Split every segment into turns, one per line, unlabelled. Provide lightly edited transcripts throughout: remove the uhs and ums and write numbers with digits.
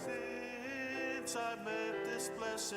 Since I met this blessed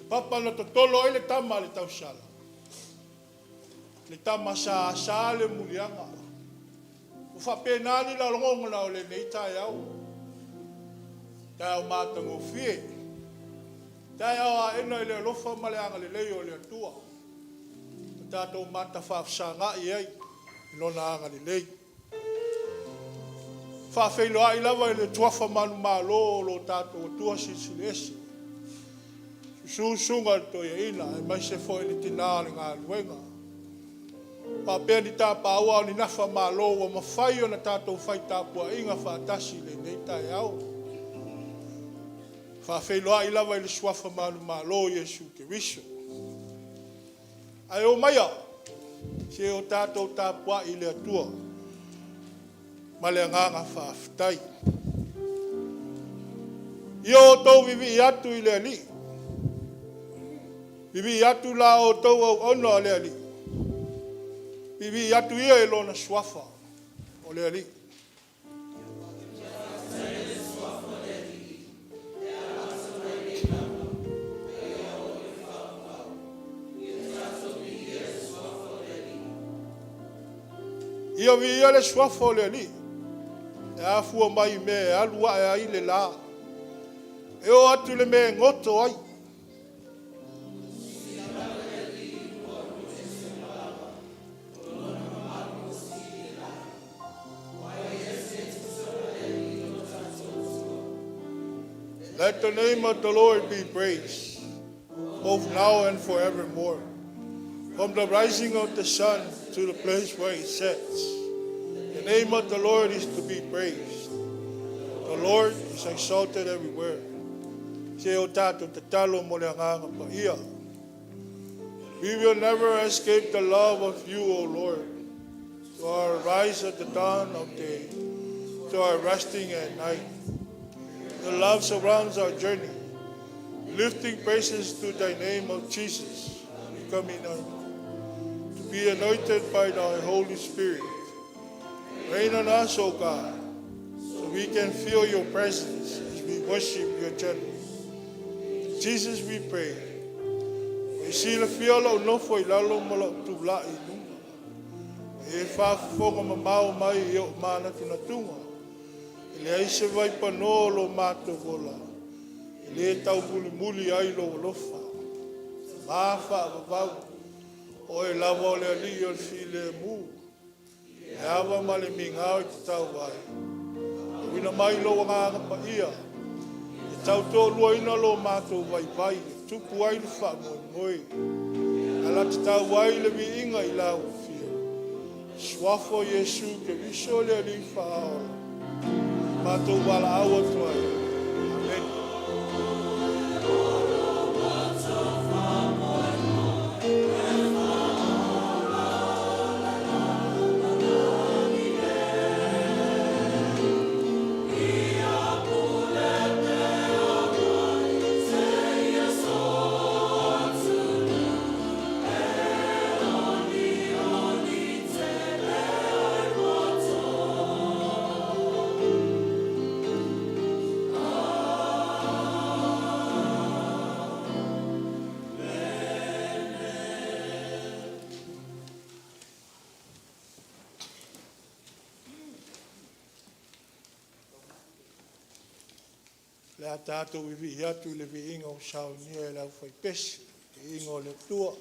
Papa na totolo ele tama le tau sala. Le tama sa le mulianga. O fa penali la longo na ole nei tai au. Tai o matango fie. Tai au ena ile lofa maleanga le leo le atua. Tato mata fa sanga ai. Lona anga le lei. Fa felo ai lava ile tuafa manu malo lo tato tua silesi. Susunga to ye ina mai se foi ni tinale nga luenga pa pe ni ta pa wa ni na fa malo wa mafai ona tato fai ta po inga fa tasi le nei ta yao fa fe lo ai lava ile swafa malo Yesu ke wiso ai o mai se o tato ta po ile tua male nga fa ftai yo to vivi atu ile ni Bibi yatu la o tau au ono o lea li. Bibi yatu ia e lona swafa o lea li. Ia vi ia le swafa o lea li. E afua mai me alua e ai le la. E o atu le me ngoto ai. Let the name of the Lord be praised, both now and forevermore. From the rising of the sun to the place where it sets, the name of the Lord is to be praised. The Lord is exalted everywhere. We will never escape the love of you, O Lord, to our rise at the dawn of day, to our resting at night. The love surrounds our journey, lifting praises to thy name of Jesus, becoming to be anointed by thy Holy Spirit. Rain on us, O God, so we can feel your presence as we worship your journey. In Jesus we pray. We see the feel no for ilalo mala tula inunga. E fa fonga mamau mai yo mana tunatunga. Ele ai se vai panolo mato vola. Ele tau muli ai lo lofa. Mafa babau. O e lava o le ali o le file mu. E awa ma le mingao i te tau vai. Wina mai lo nganga pa ia. E tau tō lua ina lo mātou vai vai. Tupu ai le wha moi moi. Ala te tau vai le vi inga i lau fia. Swafo Yesu ke viso le ali wha mātou wala awa tuai. Amen. Le a tātou i vi atu le vi inga o sao nia e lau fai pesi, le inga o le tua.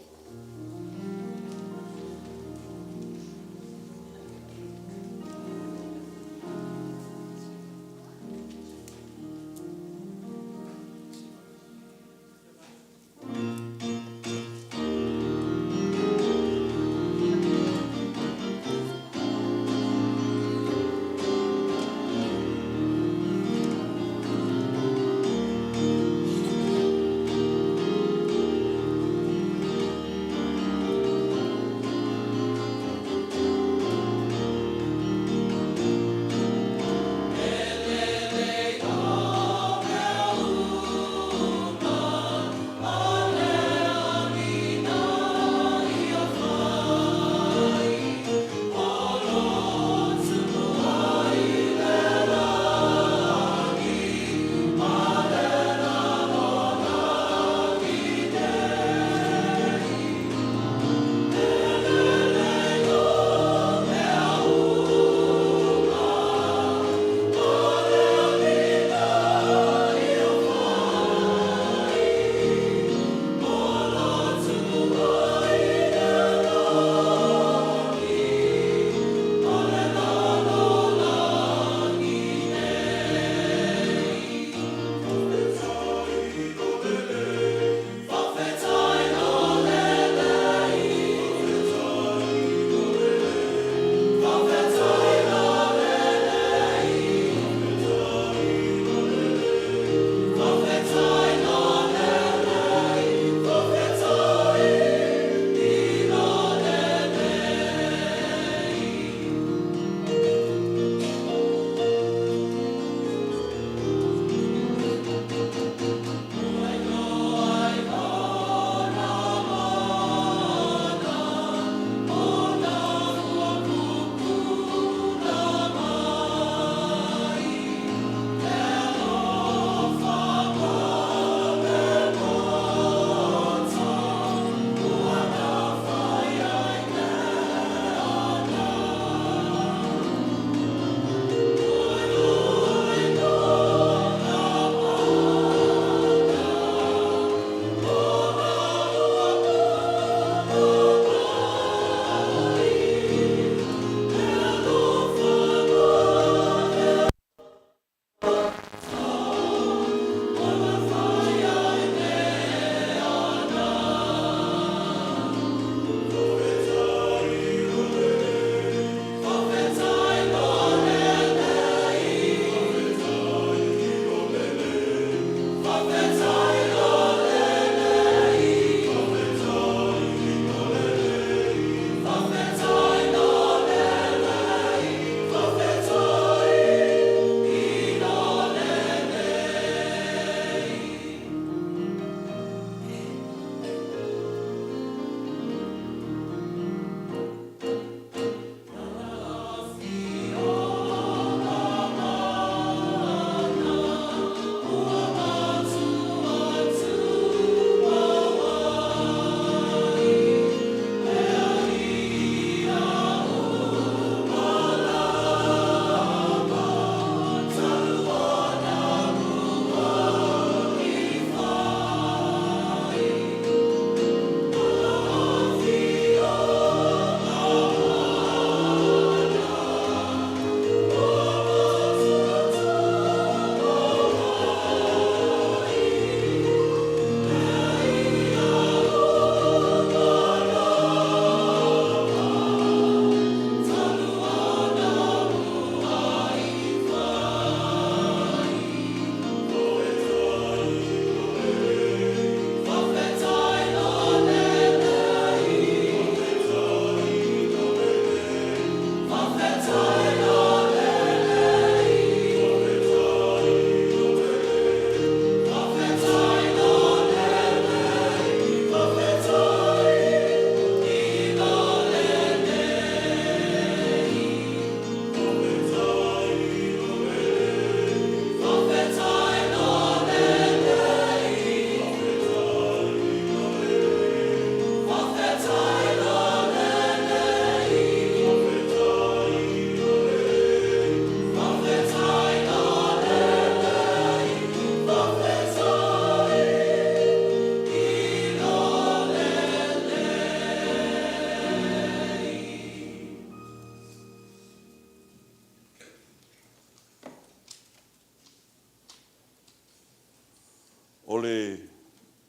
o le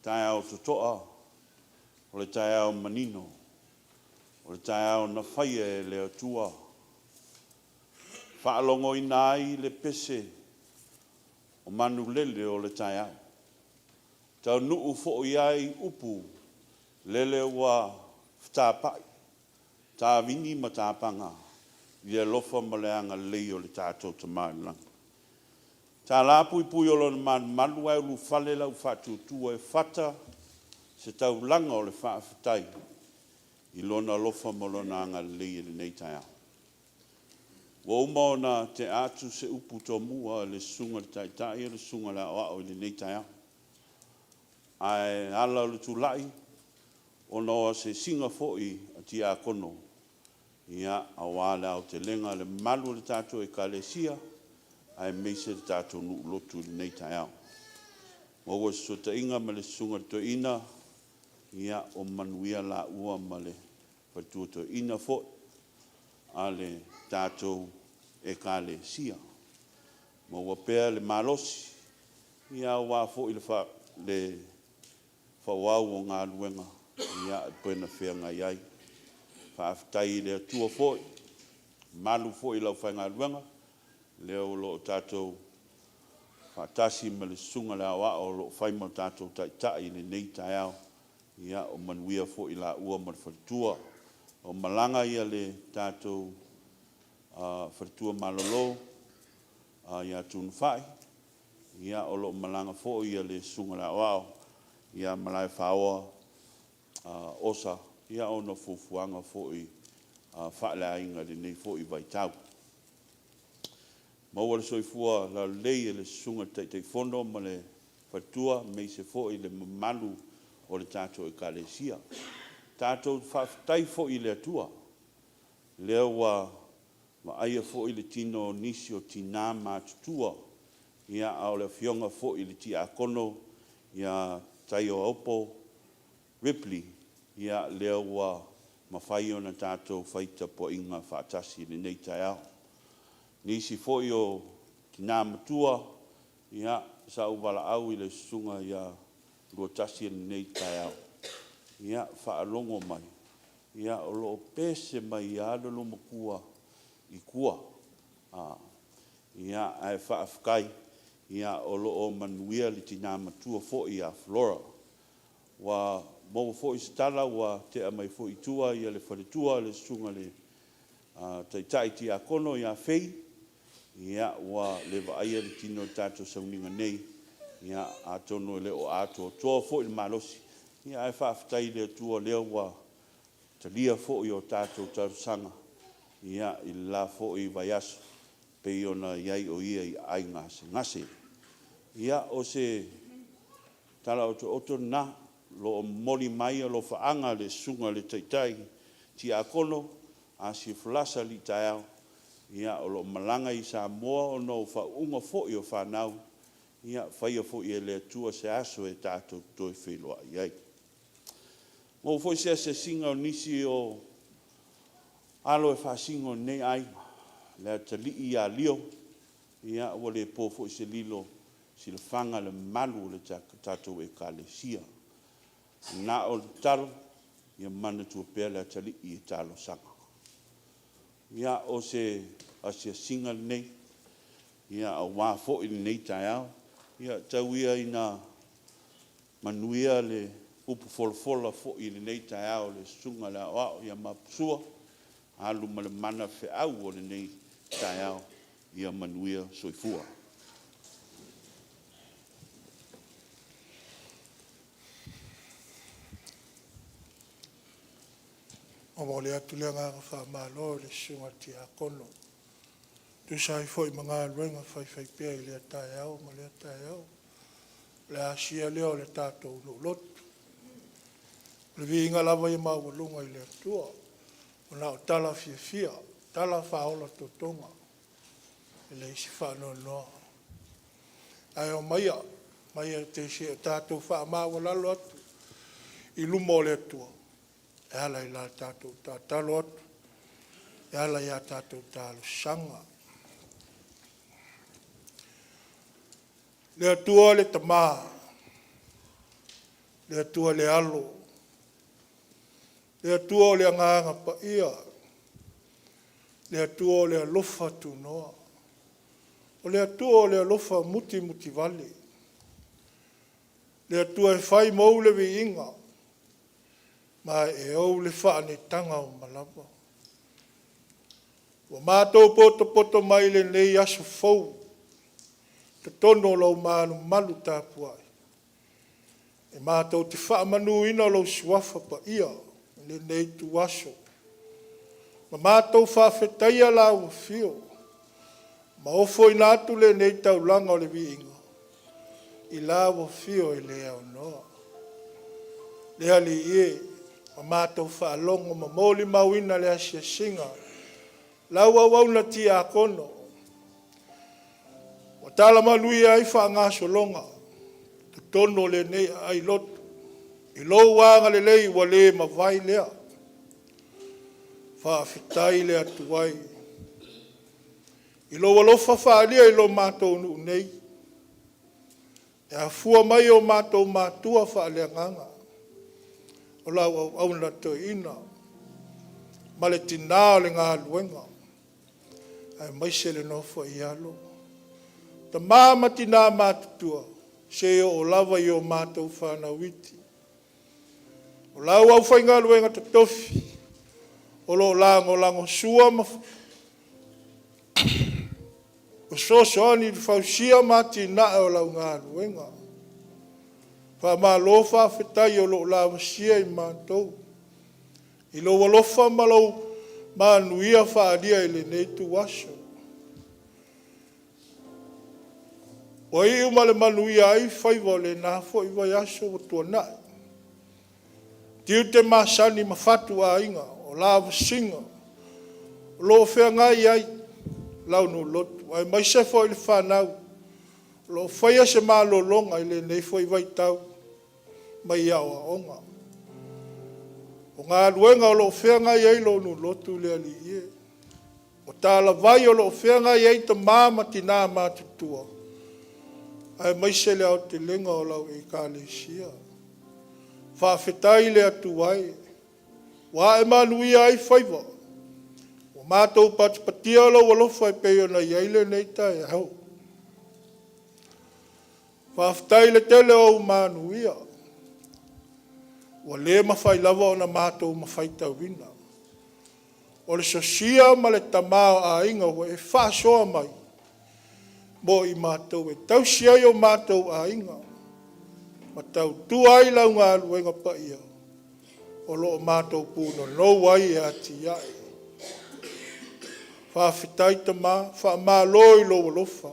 tae au totoa, o le tae au manino, o le tae au na whaia e le atua. Whaalongo i nai le pese o manu lele o le tae au. Tau nuu fo iai upu lele wa whtāpai, tā vini ma tāpanga, ia lofa ma le anga lei o le tātou tamailang. Tā la pui pui o lona manu ai lu fale lau whātutua e whata se tau langa o le whaafitai i lona lofa ma lona anga lei le nei tai au. Wa umao na te atu se upu tō mua le sunga le taitai le sunga la o le nei tai au. Ai ala o le tūlai o noa se singa fo'i a ti a kono ia a wale au te lenga le malu le tātou e kalesia ai meise le tātou nu lotu le nei tai au. Maua so ta inga ma le sunga to ina ia o manuia la ua ma le patua to ina fo'i a le tātou e kalesia. Maua pea le malosi ia wā fo'i le whawau o ngā luenga ia e pēna whenga iai. Whaafitai le atua fo'i, malu fo'i lau whainga luenga, leo lo tātou whaatasi ma le sunga le awa o lo whaima tātou tai le nei tai au, ia o manuia fo'i la ua ma le whatua, o malanga ia le tātou whatua malolo, ia tūnu whai, ia o lo malanga fo'i ia le sunga le awa o, ia malai whaoa osa, ia ona fufuanga fo'i whaale ainga le nei fo'i vai tau. Maua le soifua la lei e le sunga te fono ma le whatua mei se fo'i le mamalu o le tātou e kalesia. Tātou whaftai fo'i le atua. Leo wa aia fo'i le tino nisi o tina mātutua. Ia au le fionga fo'i le ti a kono. Ia tai o opo Ripley. Ia leo wa mawhai o na tātou whaita po inga whaatasi le nei tai au. Nisi fo'i o tina matua. Ia sa uwala au i le sunga ia luatasi le nei tai au. Ia whaalongo mai. Ia o lo pese mai ia lo makua i kua. Ia ai whaafkai. Ia o lo o manuia li tina matua fo'i a Flora. Wa mo fo'i stala wa te amai fo'i tua ia le whaletua le sunga le taitai ti a kono ia fei. Ia wa le vaia le tino tātou sauninga nei. Ia a tono le o ato toa fo'i le malosi. Ia ai whaafitai le tua leo wa talia fo'i o tātou tarusanga. Ia i la fo'i vai aso. Pei ona iai o ia i ai ngase. Ia o se tala oto na lo moli mai lo whaanga le sunga le taitai ti a kono a si flasa li taiao. Ia o lo malanga i Samoa o no whaunga fo'i o whanau. Ia whaia fo'i e le atua se aso e tātou toi wheloa iai. Mo foi se singa o nisi o alo e whasingo nei ai le tali i a lio ia o le po foi se lilo si le whanga le malu le tātou e kalesia na o taro ia mana tua pēr le tali i talo sanga ia o se asia singa nei ia a wā foi nei tai au ia tau ia ina manuia le upu folfola fo'i le nei tai au le sunga le au ia Maposua alu ma le mana fe au o le nei tai au ia manuia soifua.
O mo le atu le ngā whaamalo le sunga ti a kono. Tu sai fo'i mga ruenga whai pia i le tai au ma le tai au. Le asia leo le tātou lotu. Le vinga lava i mawalunga i le atua. O nao tala fia. Tala whaola totonga. I le isi whanau noa. Ai o maia. Maia te si e tātou wha mawalalo atu. I lumo le atua. E ala i la tātou tātalo atu. E ala i a tātou tālo sanga. Le atua le tamaa. le atua le alo, le atua o le anganga pa ia, le atua o le alofa tu noa, o le atua o le alofa muti muti vale, le atua e whai mau le vi inga, ma e au le whaane tanga o malapa. Wa mātou poto mai le nei aso fau, te tono lau maanu malu tāpuai. E mātou te whaamanu ina lau suafa pa ia, le nei tu aso. Ma mātou whawhetaia lau fio, ma ofo inatu le nei tau langa o le vi inga. I lau fio e le au noa. Le ali ie, ma mātou whaalongo ma moli mauina le asia singa, lau au na ti a kono. O tala manui ai wha solonga. Te tono le nei ai lotu. I lo wanga le lei wa le ma vai lea. Wha fitai le atuai. I lo walofa wha alia i lo mātou nu nei. E a fua mai o mātou mātua wha alia nganga. O lau au na to ina. Male tina le ngā luenga. Ai maise le nofo i alo. Ta māma tina mātutua, se o lava i o mātou whāna witi. O lau au whainga luenga ta tofi, o lo lango sua ma... O so ani whausia mati na o lau ngā luenga. Wha mā lofa whetai o lo lawa sia i mātou. I lo walofa malau manuia whaadia i le neitu waso. O i umale manuia ai whaiva le nāfo i vai aso o tua nai. Tiu te masani mawhatu a inga o lawa singa. O lo whea ngai ai lau no lotu. Ai mai se fo i le whanau. Lo whaia se mālo longa i le neifo i vai tau. Mai awa onga. O ngā luenga o lo whenga iei lo nu lotu le ali ie. O tāla vai o lo whenga iei ta māma tina mātutua. Ai maise le au te lenga o lau e kālesia. Whawhetai le atu ai. Wā e manui ai whaiva. O mātou patipatia lo walofa e peo na iei le neita e hau. Whawhetai le tele o manuia. Wa le mawhai lava o na mātou mawhai tau wina. O le sosia ma le tamao a inga wa e whaasoa mai. Mo i mātou e tau siai o mātou a inga. Ma tau tuai lau ngā luenga pa ia. O lo o mātou pūno no wai e ati iai. Whawhitai ta mā, wha loi lo walofa.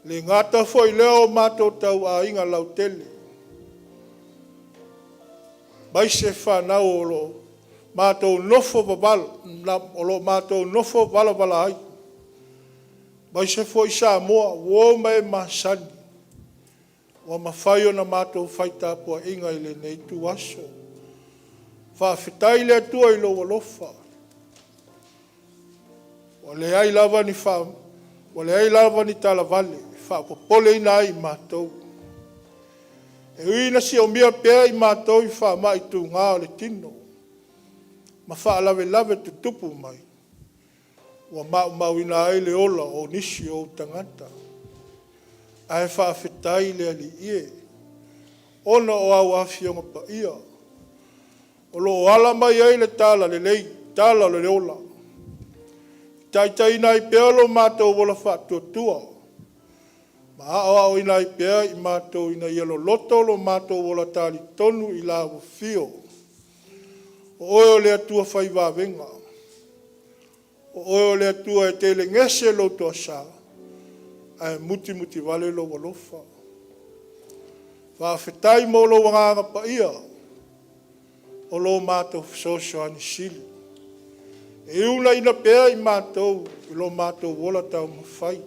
Le ngata fo i leo mātou tau a inga lau tele. Mai se whanau o lo mātou nofo babala, o lo mātou nofo bala ai. Mai se fo i Samoa, wo mai masani. Wa mawhai o na mātou whaita pua inga i le nei tu aso. Whawhitai le atua i lo walofa. O le ai lava ni wha, o le ai lava ni tala vale, whapopole ina ai mātou. E uina si o mia pēr i mātou i wha mai tu ngā o le tino. Ma wha lawe tu tupu mai. Wa mau ina ai le ola o nisi o tangata. Ai wha whetai le ali ie. Ona o au awhionga pa ia. O lo ala mai ai le tala le lei, tala le ola. Tai nai peolo mātou wola wha tuatua. Ma ao ina i pea i mātou ina ielo loto lo mātou wola tali tonu i lawa fio. O oio le atua whai wawenga. O oio le atua e tele ngese lo toa sa. Ai muti wale lo walofa. Whawhetai mo lo wanganga pa ia. O lo mātou fisoso ani sili. E una ina pea i mātou, i lo mātou wola tau mawhai.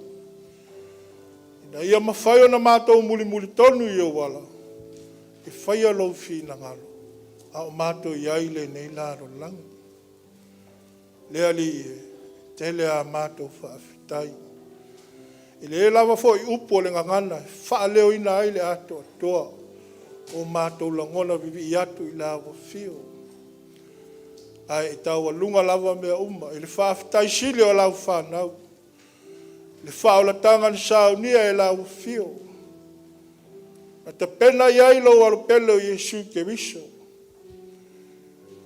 Ina ia mawhai o na mātou muli tonu i o wala. E whaia lo whina ngalo. A o mātou iai le nei laro langi. Lea li e, tele a mātou whaafetai. I le lava fo i upo le ngangana, wha leo ina ai le ato atoa. o mātou langona vivi i atu i la wafio. Ai e tau alunga lava mea uma, i le whaafitai sili o lau whanau. Le whaolatanga ni saunia e la wafio. Na te pena i ailo alupele o Yesu ke viso.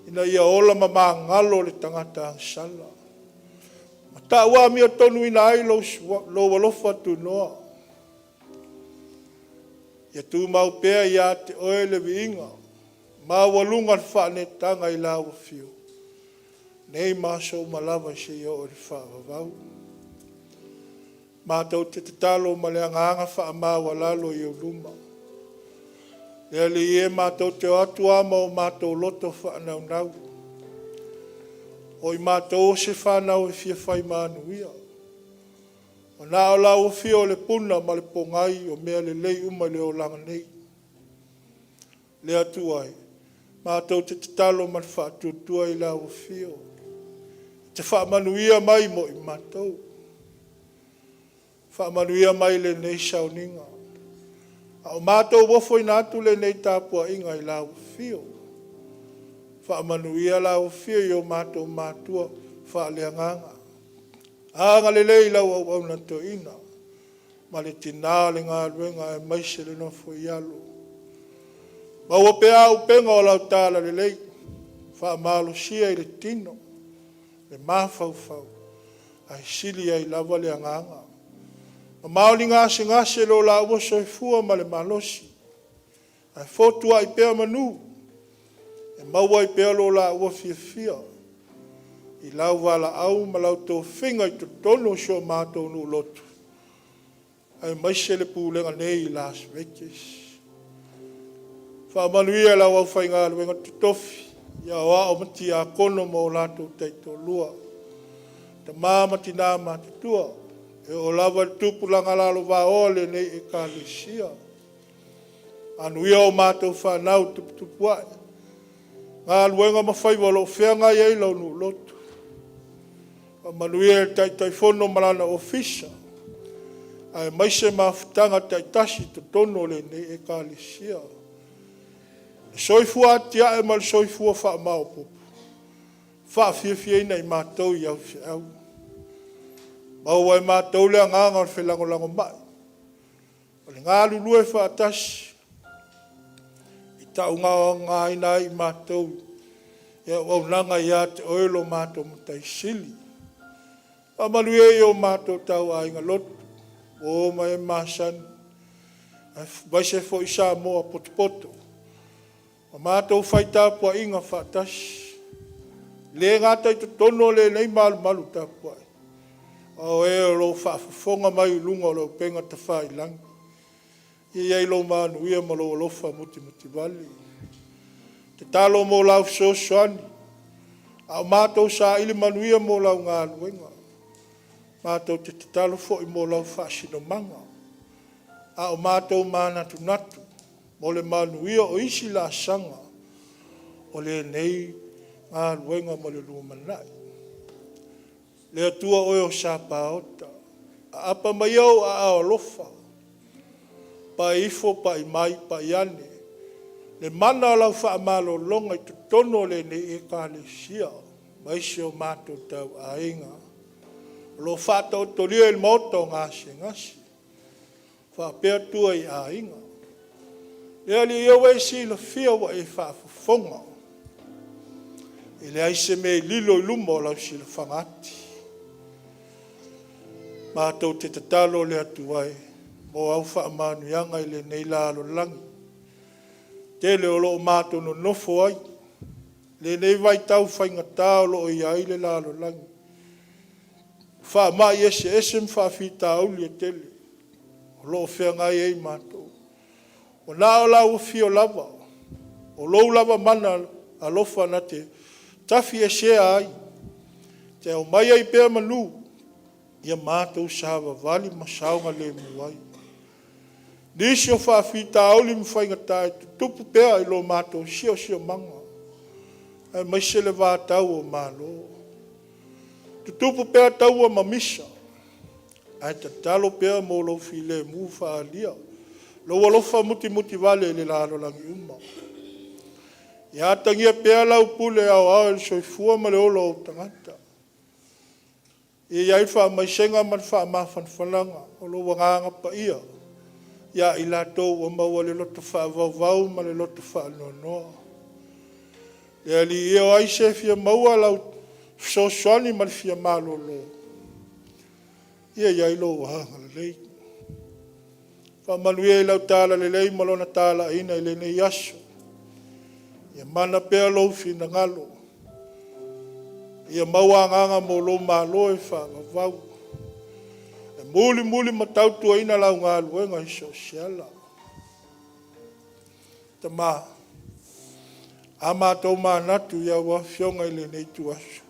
Ina ia ola mama ngalo le tangata ang sala. Mata ua mi o tonu ina ailo lo walofa tu noa. Ia tu mau pea ia te oe le viinga. Ma walunga whaane tanga i la wafio. Nei maso malava se ia o le whaavavau. Mātou te talo ma le anganga whaama walalo i o luma. Lea li e mātou te atua ma o mātou loto whaanau nau. O i mātou se whanau e fia whai mānuia. O nā o lau fio le puna ma le pongai o mea le lei uma le o langa nei. Lea tuai, mātou te talo ma le whaatutua i lau fio. Te whaamanuia mai mo i mātou. Whaamanuia mai le nei sauninga. O mātou wofo i nātu le nei tāpua inga i lau fio. Whaamanuia lau fio i o mātou mātua whaaleanganga. Anga le lei lau au na to ina. Ma le tina le ngā ruenga e maise le nofo i alu. Ma ua pea au penga o lau tāla le lei. Whaamalo sia i le tino. Le mafau. Ai sili ai lava le anganga. Ma maoli ngase lo la ua soifua ma le malosi. Ai fotua i pea manu. E maua i pea lo la ua fia. I lau wala au ma lau tō whinga i tono sio mātou nu lotu. Ai maise le pūlenga nei i Las Vegas. Whaamanuia lau au whainga luenga tutofi. Ia oa o mati a kono mo lātou teito lua. Ta māmati nā mati tua. E o lava tupulanga lalo wā ole nei e kālesia. Anuia o mātou whanau tupuai. Ngā luenga mawhai walo whianga i Ailao nu lotu. Manuia tai fono malana ofisa. Ai maise mafutanga tai tasi to tono le ne e kālesia. Soifua atia e mal soifua wha mao popo. Wha fia ina i mātou i au fi au. Mau ai mātou lea nganga o whelango mai. O le ngā lulue wha atasi. I tau ngā ina i mātou. Ia au nanga ia te oelo mātou mutai sili. Amanuia i o mātou tau a inga lotu. O mai māsan. Vaise fo i Samoa poto. O mātou whaita pua inga whaatasi. Le ngātai to tono le nei malu tāpua. O e lo whaafonga mai lunga lo penga ta whai langi. I ei lo manuia ma lo lofa muti vali. Te talo mo lau soani. A mātou sa ili manuia mo lau ngā luenga. Mātou te talo fo i mo lau whaasino manga. A o mātou mānatu natu. Mo le manuia o isi la sanga. O le nei ngā luenga mo le lumanai. Le atua oe o sa paota. A apa mai au a aolofa. Pa ifo, pa i mai, pa i ane. Le mana lau whaamalo longa i tutono le nei e kālesia. Maise o mātou tau a inga. Lo fata o tolia il moto ngasi. Fa pea tua i a inga. Lea li iau e si la fia wa e fa fonga. E le aise me lilo i lumo lau si la fangati. Mātou te tatalo le atuai. Mo au fa amanu yanga i le nei lalo langi. Te le olo o mātou no nofo ai. Le nei vai tau whaingatā lo o i ai le lalo langi. Wha mai ese mwhawhita auli e tele. O loo whea ngai ei mātou. O nā o lau whio lava. O lou lava mana alofa na te tafi e sea ai. Te o mai ai pēr manu. Ia mātou sawa vali masaunga le muai. Nisi o whawhita auli mwhainga e tupu pēr i lo mātou sio manga. Ai maise le vātau o mālo. Tutupu pēr taua mamisa. Ai te talo pēr mo lo file mu whaalia. Lo alofa muti vale le lalo langi uma. Ia tangia pea lau pule au le soifua ma le olo o tangata. Ia ifa mai senga man fa ma fanfalanga o lo wanganga pa ia. Ia i latou o maua le loto fa vau ma le loto fa nonoa. Ia li ia o aise fia maua lau sosoani ma le fia malolo. Ia ia ilo wahanga le lei. Fa manuia i lau tala le lei malona tala ina i le nei aso. Ia mana pea lou fina ngalo. Ia maua nganga mo lo malo e fa vau. E muli matautua ina lau ngā luenga i sosiala. Tama, a mātou mānatu ia ua fionga i le nei tuasu.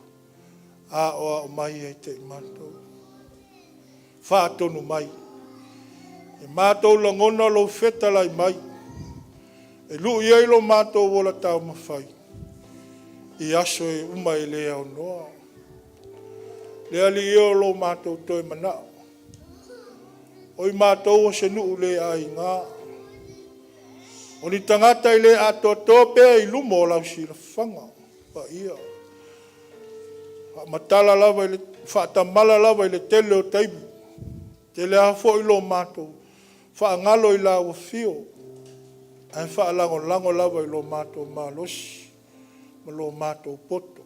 A oa o mai e te mātou. Fa atonu mai. E mātou langona lo feta lai mai. E lu ia ilo mātou wola tau mawhai. I aso e uma e lea o noa. Lea li io lo mātou toi manao. Oi mātou o se nuu le ai ngā. O ni tangata i le ato tope i lumo o lau si la whanga. Pa ia. Matala lava i le, whaatamala lava i le tele o taibu. Tele hafo i lo mātou. Whaangalo i la o fio. Ai whaalango lava i lo mātou malosi. Ma lo mātou poto.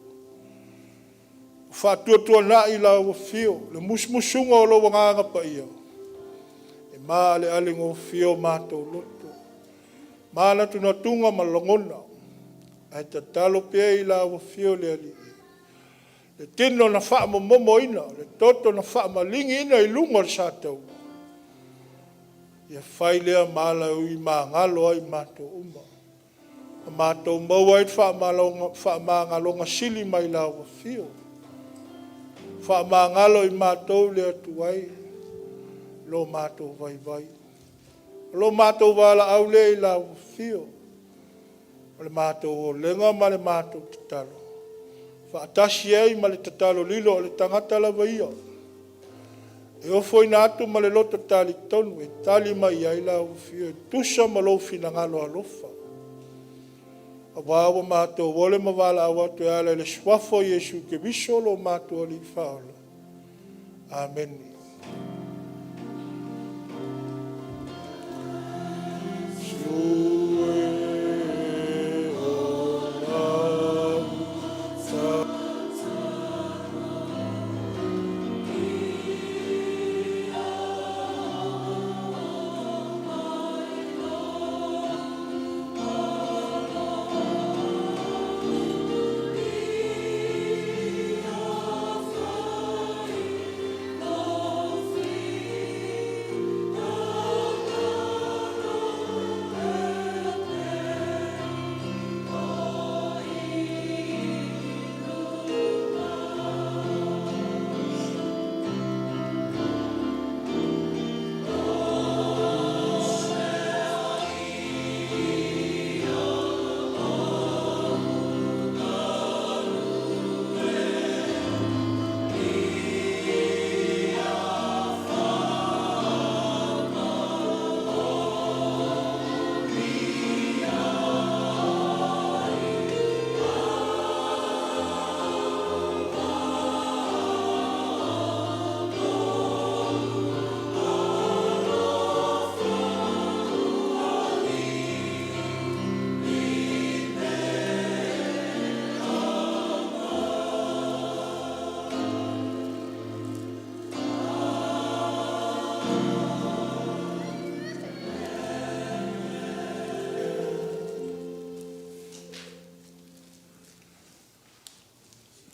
Whaatuatua na i la o fio. Le musmusunga o lo wanganga pa ia. E maa le alingo fio mātou loto. Mana tuna tunga malongona. Ai ta talo pia i la o fio le ali. Le tino na wha momo ina. Le toto na wha malingi ina i lunga sa tau. Ia whai lea mala ui maa ngalo ai mātou uma. Mātou maua i wha maa ngalonga sili mai la o fio. Wha maa ngalo i mātou lea tuai. Lo mātou vai. Lo mātou wala au le i la o fio. Le mātou o lenga ma le mātou tatalo. Wha atasi ei ma le tatalo lilo o le tangata la ia. E o foi natu ma le loto tali tonu e tali mai ai la o fio. E tusa ma lo fina ngalo alofa. A wawa mātou wole ma wala awa tu ala le swafo Yesu ke viso lo mātou ali whaola. Amen.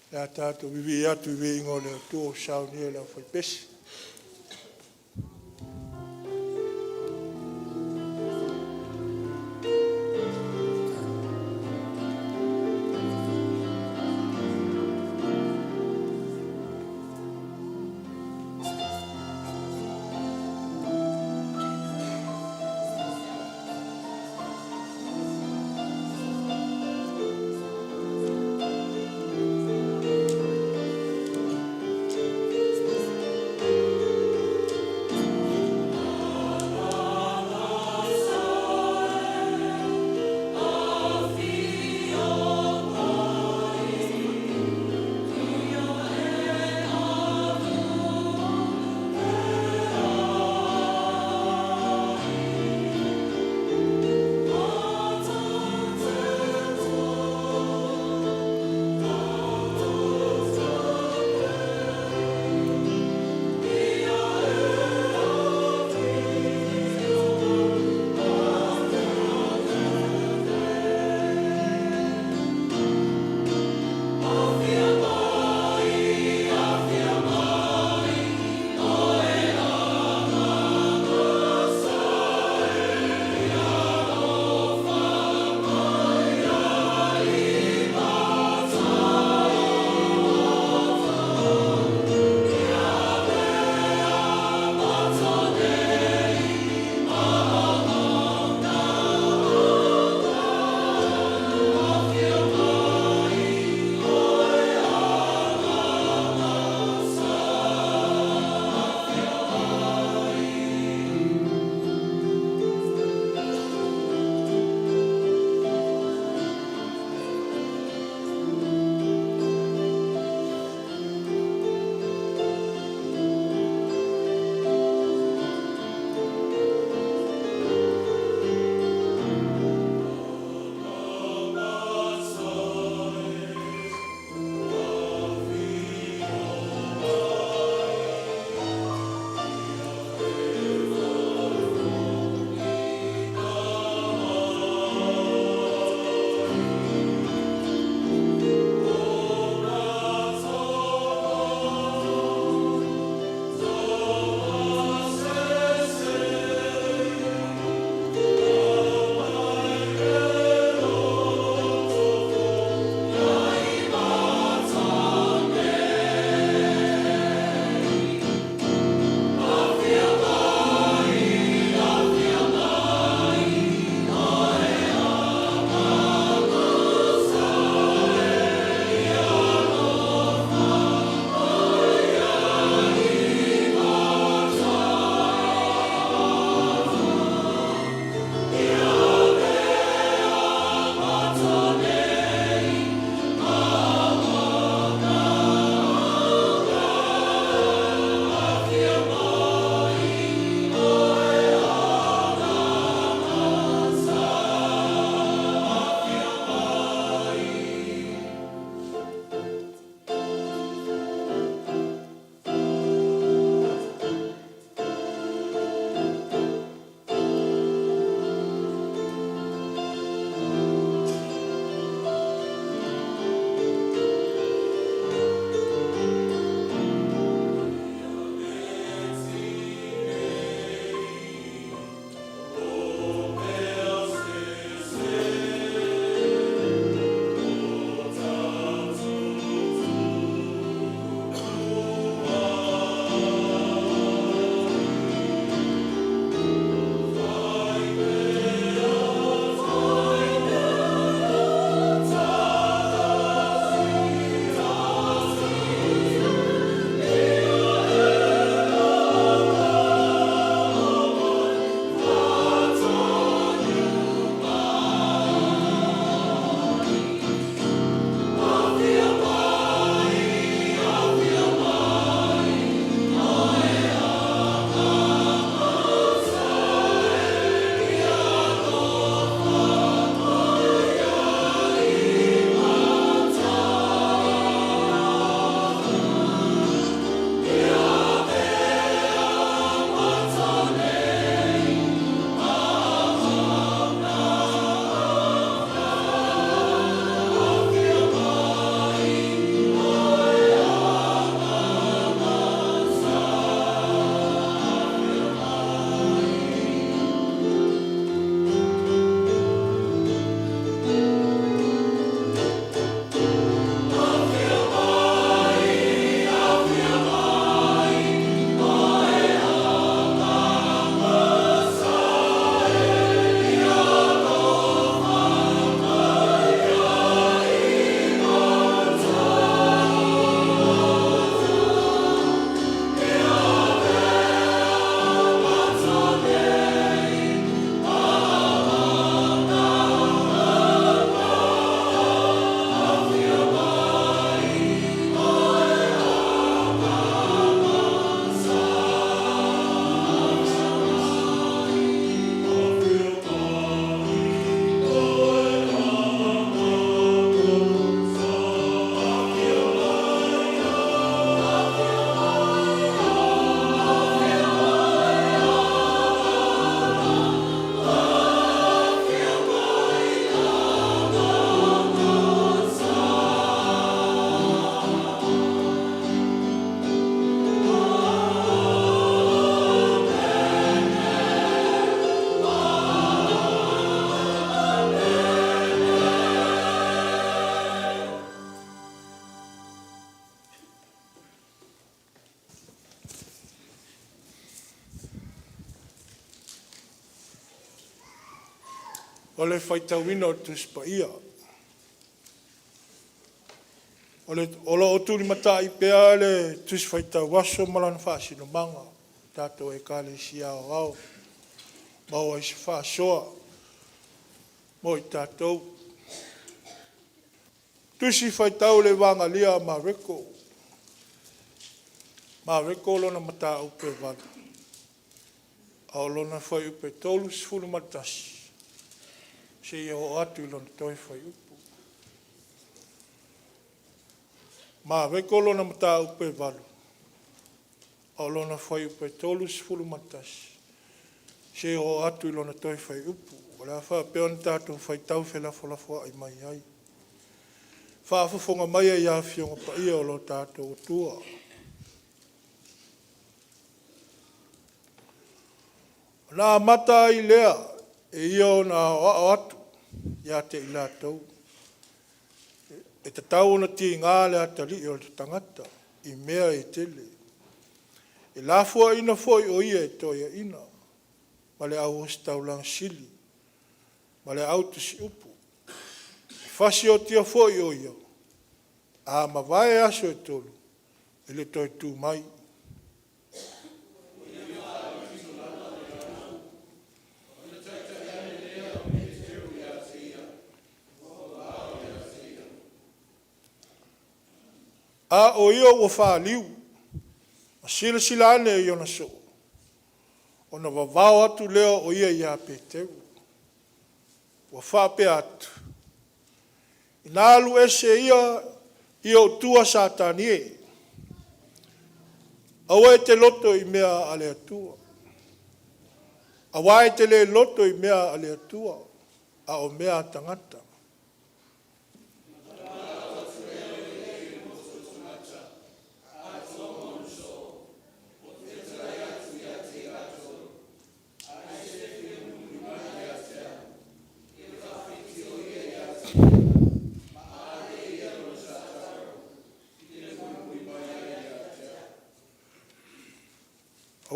Ia tātou vivi atu vi ingo leo tō sao nia leo whai pesi. O le whaitawina o tuspaia. O lo o tūri mata i pēa le tus whaitau waso malana whaasino manga. Tātou e kāle si ao au. Mau ai se whaasoa. Mo i tātou. Tusi whaitau le wanga lia Mareko. Mareko lona mata upe wada. Ao lona whai upe tolu sifuru matasi. Se ia o atu lona toi whai upu. Mareko lona mata upe wada. Ao lona whai upe tolu sifuru matasi. Se ia o atu lona toi whai upu. Wala wha peon tātou whaitau whelafolafoa ai mai ai. Whaafafonga mai ai a fionga pa ia o lo tātou tua. Nā mata i lea, e ia o nā o atu, ia te i lātou. E te tau na ti ngā le atali o te tangata, i mea i tele. E lāfua ina foi o ia e toia ina, ma le au os tau lang sili, ma le au tusi upu. E whasi o tia foi o ia, a ma vai aso e tolu, e le toi tū mai. A o ia ua whaaliu, a sila ane e iona so. O na wawao atu leo o ia ia pēteu. Ua whape atu. I nā alu ese ia o tua sātanie. Awa e te loto i mea ale atua. Awa e te le loto i mea ale atua. A o mea tangata.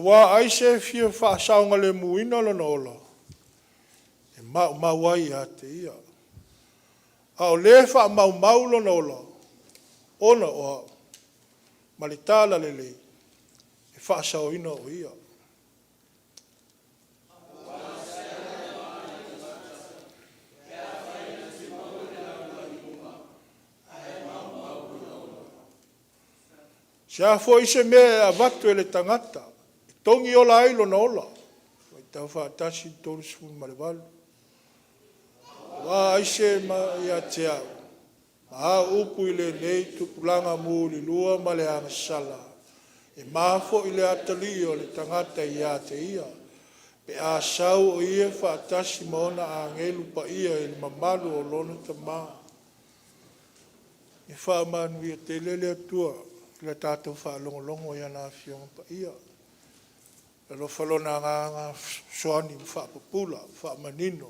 Wa aise fia whaasaunga le muina lana ola. E mau ai a te ia. A o le wha mau lana ola. Ona oa. Ma le tāla le le. E whaasauina o ia. Sia fo ise mea a vatu e le tangata. Tongi ola ailo na ola. Wai tau whaatasi Doris fun malewalu. Wa aise ma ia te au. Ma upu i le nei tupulanga mūli lua ma le angasala. E mafo i le atali o le tangata i a te ia. Pe a sau o ia whaatasi maona a ngelu pa ia i le mamalu o lona ta maa. E whaamanu ia te lele atua. I le tātou whaalongolongo ia nā fionga pa ia. Lo falona nga soani whaapapula, whaamanino.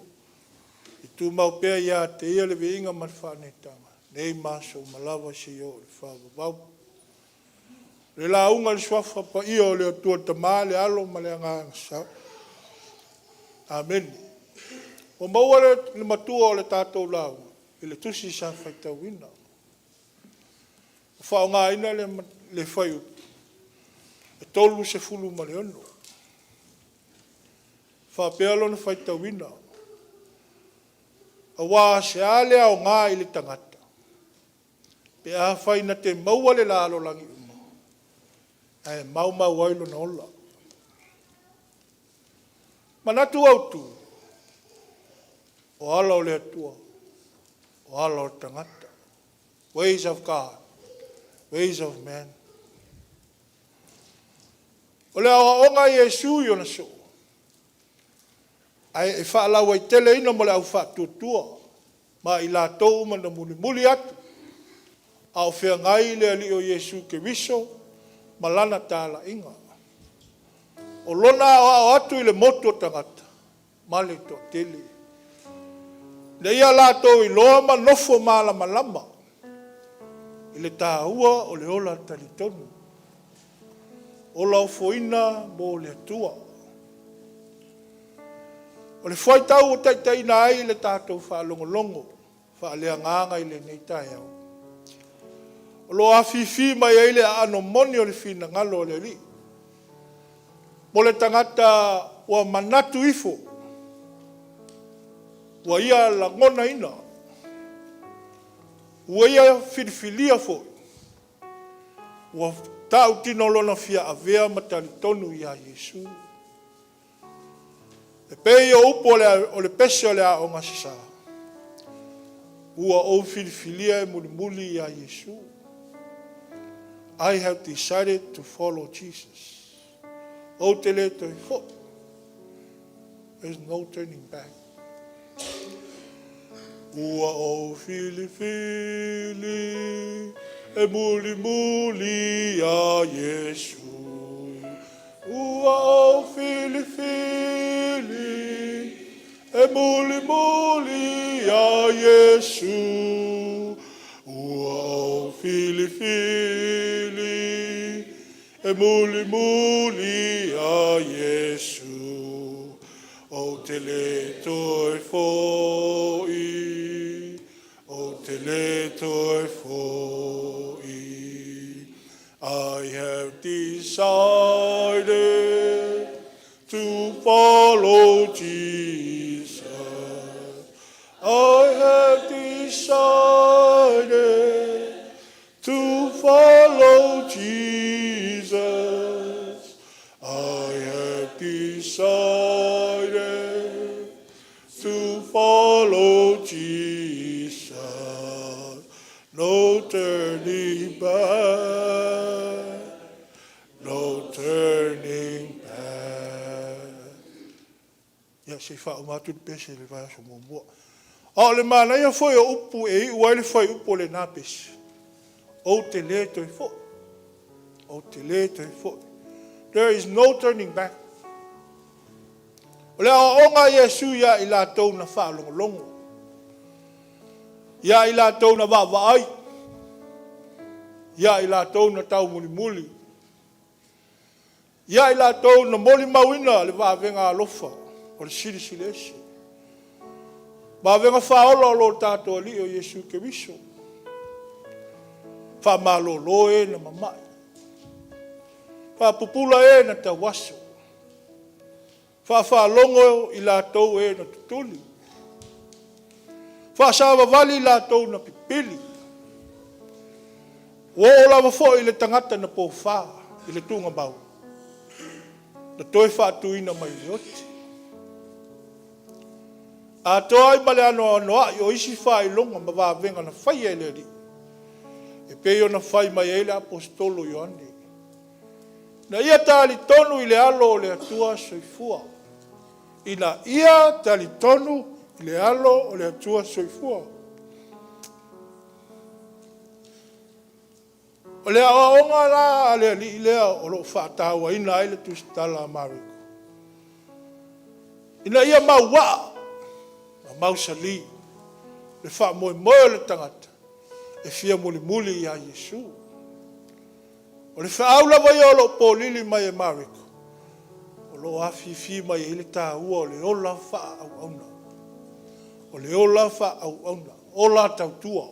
I tū mau pēr ia te ia le veinga mat whaanetanga. Nei maso malawa si o le whaapapau. Le la unga le swafa pa ia o le atua tamā le alo ma le anga sa. Amen. O maua le matua o le tātou lau. I le tusi sa whaitawina. O whaonga ina le whaiu. E tolu se fulu ma le ono. Whapea lona whaitawina. A wā se ale au ngā i le tangata. Pe a whaina te maua le lalo langi uma. E mau wailo na ola. Manatu autu. O ala o le atua. O ala o tangata. Ways of God. Ways of man. O le awa onga Yesu i ona so. Ai e whaalau ai tele ina mo le au whaatutua. Ma i la tau mana muli atu. Au whea ngai le ali o Yesu ke wiso. Ma lana tāla inga. O lona o atu i le moto tangata. Ma le to tele. Le ia la tau i loa ma nofo malama lama. I le tāua o le ola talitonu. Ola o foina mo le atua. O le whai tau o tai na ai le tātou whaalongolongo, whaaleanganga i le nei tai au. O lo awhiwhi mai ai le ano moni o le whina ngalo o le li. Mo le tangata ua manatu ifo, ua ia la ngona ina, ua ia whiriwhilia fo, ua tau tino lona fia avea matali tonu ia Yesu. E pei o upo o le pese o le a o ngasisa, ua o whiriwhilia e muli muli ia Yesu. I have decided to follow Jesus. O te le toi fo. There's no turning back. Ua o fili fili, e muli muli a Yesu. Ua o fili fili, e muli muli a Yesu. Ua o fili fili, e muli muli a Yesu. O te le toi fo'i, o te le toi fo'i. I have decided to follow Jesus. I have decided to follow Jesus. I have decided to follow Jesus. No turning back. No turning back. Ya se fa o matu pese le va so mo. O le mana ia foi o upu e ua le foi upu le napes. O te le toi fo. O te le toi fo. There is no turning back. O le aonga Yesu ia i lātou na whaalongolongo. Ia i lātou na wāwaai. Ia i lātou na tau muli muli. Ia i lātou na moli mauina le wāwenga alofa. O le siri esi. Wāwenga whaola o lo tātou ali o Yesu ke wiso. Whamalo loe na mamai. Whapupula e na tawaso. Whawhalongo i lātou e na tutuli. Whasawa wali i lātou na pipili. O lawa fo i le tangata na po wha, i le tunga mau. Na toi whatuina mai leoti. A toa i male ano anoa i o isi wha i longa ma wāwenga na whai e le ri. E peo na whai mai e le apostolo Ioane. Na ia tali tonu i le alo o le atua soifua. Ina ia tali tonu i le alo o le atua soifua. O le aonga la a le li lea o lo whaatawa ina ai le tustala a Mareko. Ina ia maua, ma mausali, le wha moe moe le tangata, e fia muli muli i a Yesu. O le whaaula vai o lo pōlili mai e Mareko. O lo awhiwhi mai e le tā ua o le ola wha au auna. O le ola wha au auna. Ola tautua.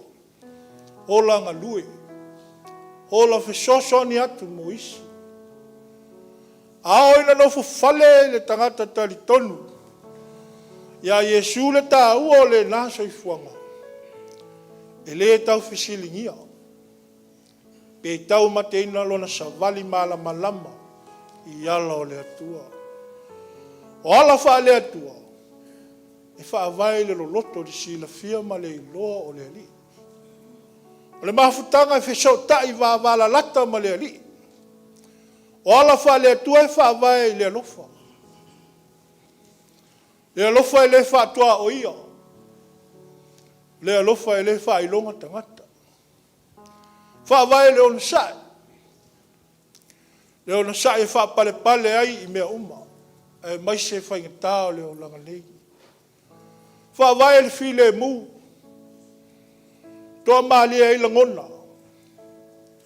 Ola ngalue. Ola whesoso ni atu mo isi. Ao ina no fufale le tangata tali tonu. Ia Yesu le tā ua o le naso i fuanga. E le tau whisilingia. Pe tau mateina lona savali malama lama i ala o le atua. O ala wha le atua. E wha avai le loloto di sila fia ma le iloa o le ali. O le mahafutanga e whesau tai wa wala lata ma le ali. O ala wha le atua e wha avai le alofa. Le alofa e le wha atua o ia. Le alofa e le wha ilonga tangata. Whaavai le ona sae. Le ona sae wha pale pale ai I mea uma. E mai se whaingatā o le o langa nei. Whaavai le while mu. Toa maali ai langona.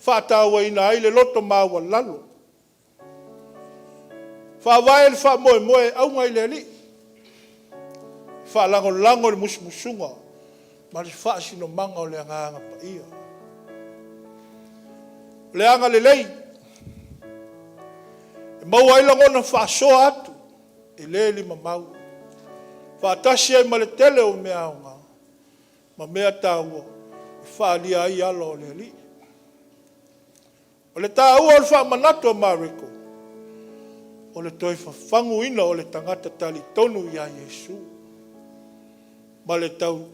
Whaatawa ina ai le loto maua lalo. Whaavai le wha moe moe au ngai le ali. whaalango le musumusunga, ma le whaasino manga o le anganga pa ia. Le anga le lei, e mau ailango na whaasoa atu, e le lima mau. Whaatasi ai ma le tele o mea aonga, ma mea tāua, e whaalia ai alo o le ali. O le tāua o le whaamanatu a Mareko, o le toi whafangu ina o le tangata tali tonu ia Yesu. Ma le tau,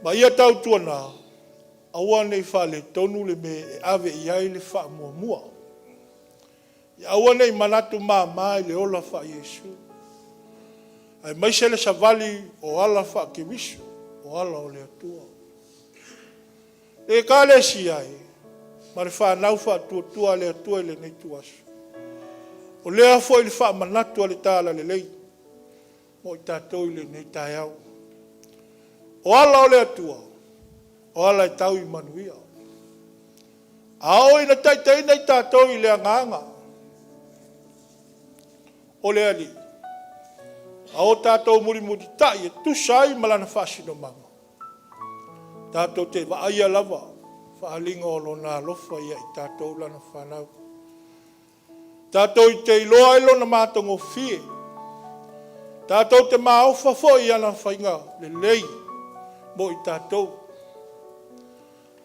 ma ia tau tuana, aua nei wha le tonu le me e ave iai le wha mua mua. Ia aua nei manatu maa mai le ola wha Yesu. Ai maise le savali o ala wha ke wisu, o ala o le atua. E ka le si ai, ma le wha nau wha tua le atua le nei tuasu. O lea fo i le wha manatu a le tāla le lei. Mo i tātou i le nei tai au. O ala o le atua. O ala i tau i manuia. Ao ina taitai nei tātou i le anganga. O le ali. Ao tātou muri muri tai e tusai malana whaasino manga. Tātou te waaia lava. Whaalinga o lona alofa ia i tātou lana whanau. Tātou i te iloa ilo na mātongo fie. Tātou te maofa fo i ana whainga le lei mo i tātou.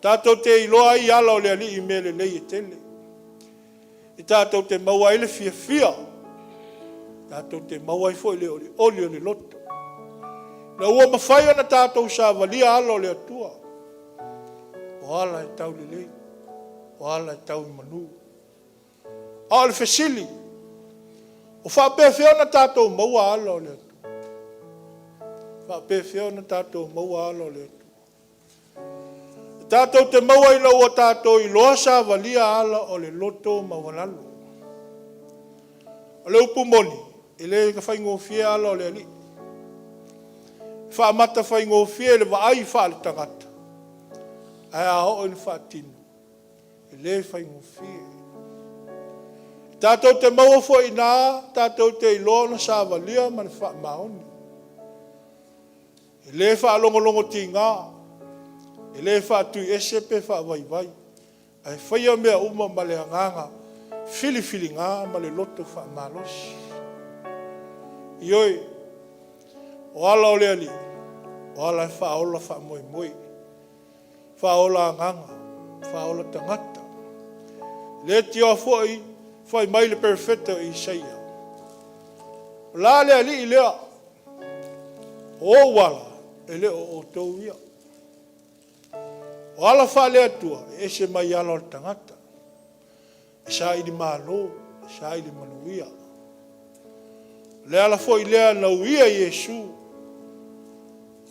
Tātou te iloa i ala o le ali i me le lei e tele. I tātou te maua ele fia fia. Tātou te maua i fo i le oli o le loto. Na ua mawhai ana tātou sa valia ala o le atua. O ala i tau le lei. O ala i tau i manu. A le fesili. O whapewheo na tātou maua ala o le atu. Whapewheo na tātou maua ala o le atu. Tātou te maua ina ua tātou i loa sa valia ala o le loto mawalalo. O le upu moni, e le ka whaingofie ala o le ali. Whaamata whaingofie le waai wha le tangata. Ai a ho ina whaatinu. E le whaingofie. Tātou te maua fo i nā, tātou te iloa na sa valia ma le wha maoni. E le wha alongolongo ti ngā. E le wha tui ese pe wha vai vai. Ai whaia mea uma ma le anganga. Fili fili ngā ma le loto wha malosi. Ioi, o ala o le ali. O ala e wha ola wha moi moi. Wha ola anganga. Wha ola tangata. Le tio fo i. Fai mai le perfetto i Isaia. La le ali lea. O wala. E le o tau ia. O ala wha le atua. E se mai ala o tangata. E sa ili malo. E sa ili manuia. Le ala fo i lea na uia Yesu.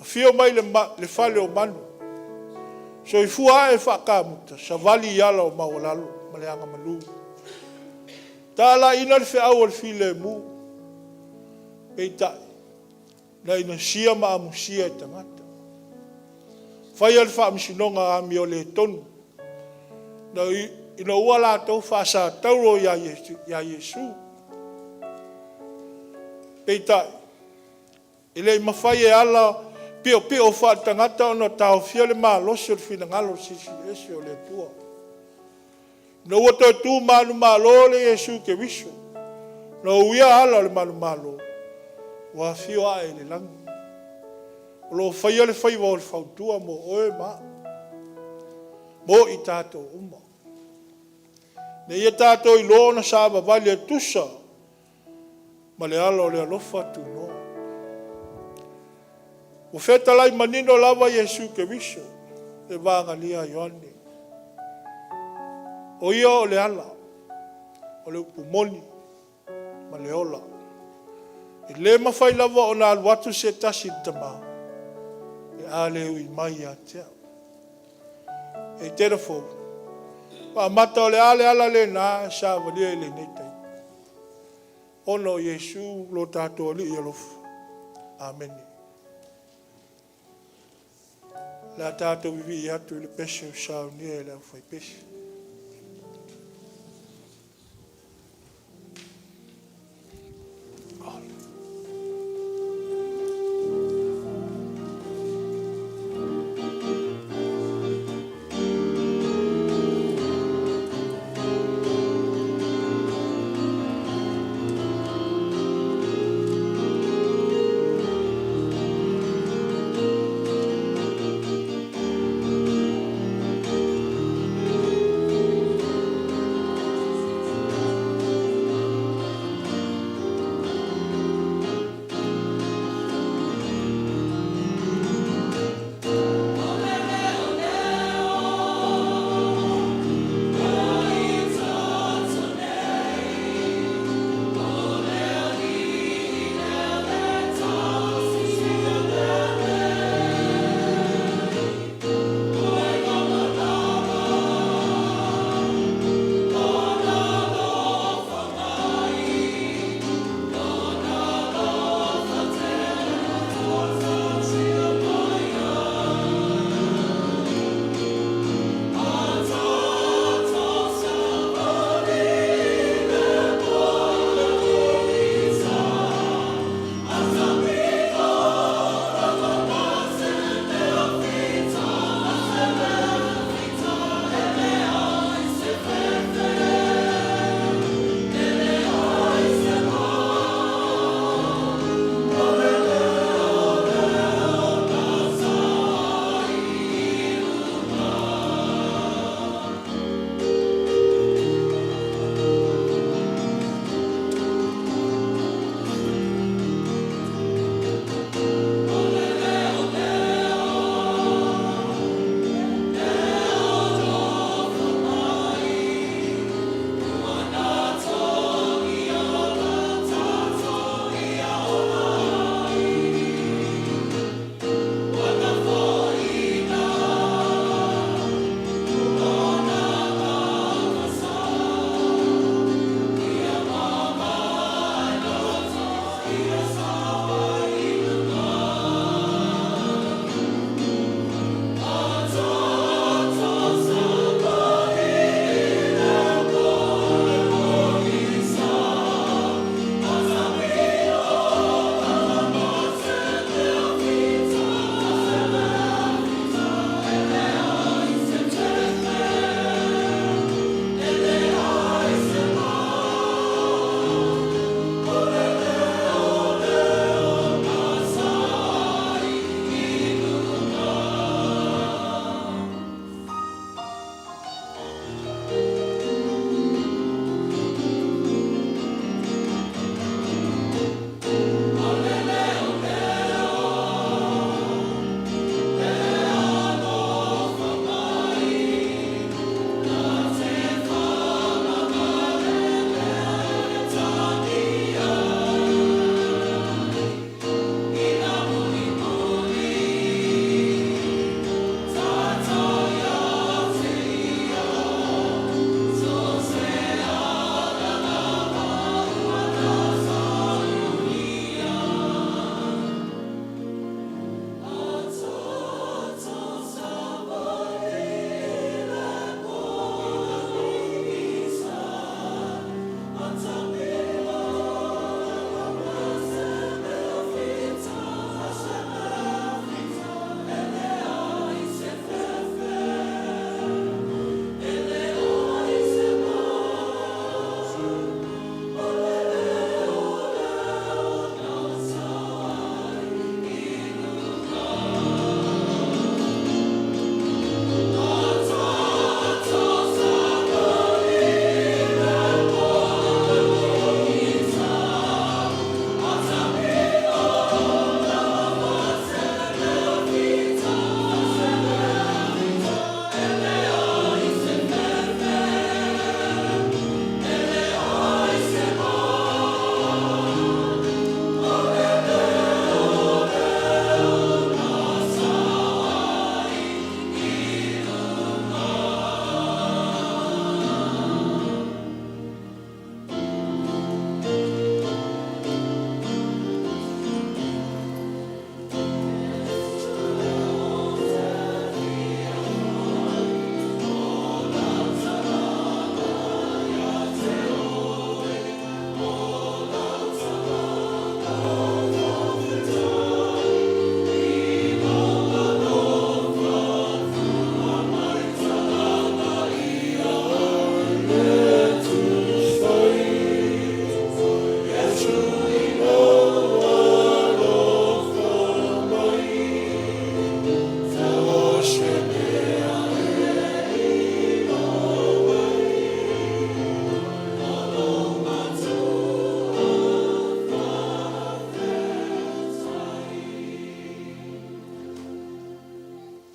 A fio mai le fale o manu. So i fua e whakamuta. Sa vali i ala o mawalalo. Ma le anga malu. Tāla ina le wheau al file mu. Pei tai. Na ina sia ma amusia e tangata. Whai al wha misinonga ami o le tonu. Na ina ua la tau whaasa tauro ya Yesu. Pei tai. Ile mawhai e ala pio pio wha tangata ono tau fia le maa losi o le fina ngalo sisi esi o le tua. Na ua tau tū manu malo le Yesu ke wiso. Na uia ala le manu malo. Wa fio a e le langi. O lo whaia le whaiwa o le whautua mo oe ma. Mo i tātou uma. Ne ia tātou i lona sāba vali e tusa. Ma le ala o le alofa tu noa. O feta lai manino lava Yesu ke wiso. E vanga lia Ioane. O ia o le ala, o le upumoni, ma le ola. E le mawhai lava o nā aluatu se tasi tama, e a leo i mai a tea. E Etena Fou, pa mata o le ala le nā, sa valia le neitai. Ono Yesu lo tātou ali i alofu. Amen. Le tātou vivi i atu i le pese o sao nia e le au fai pese.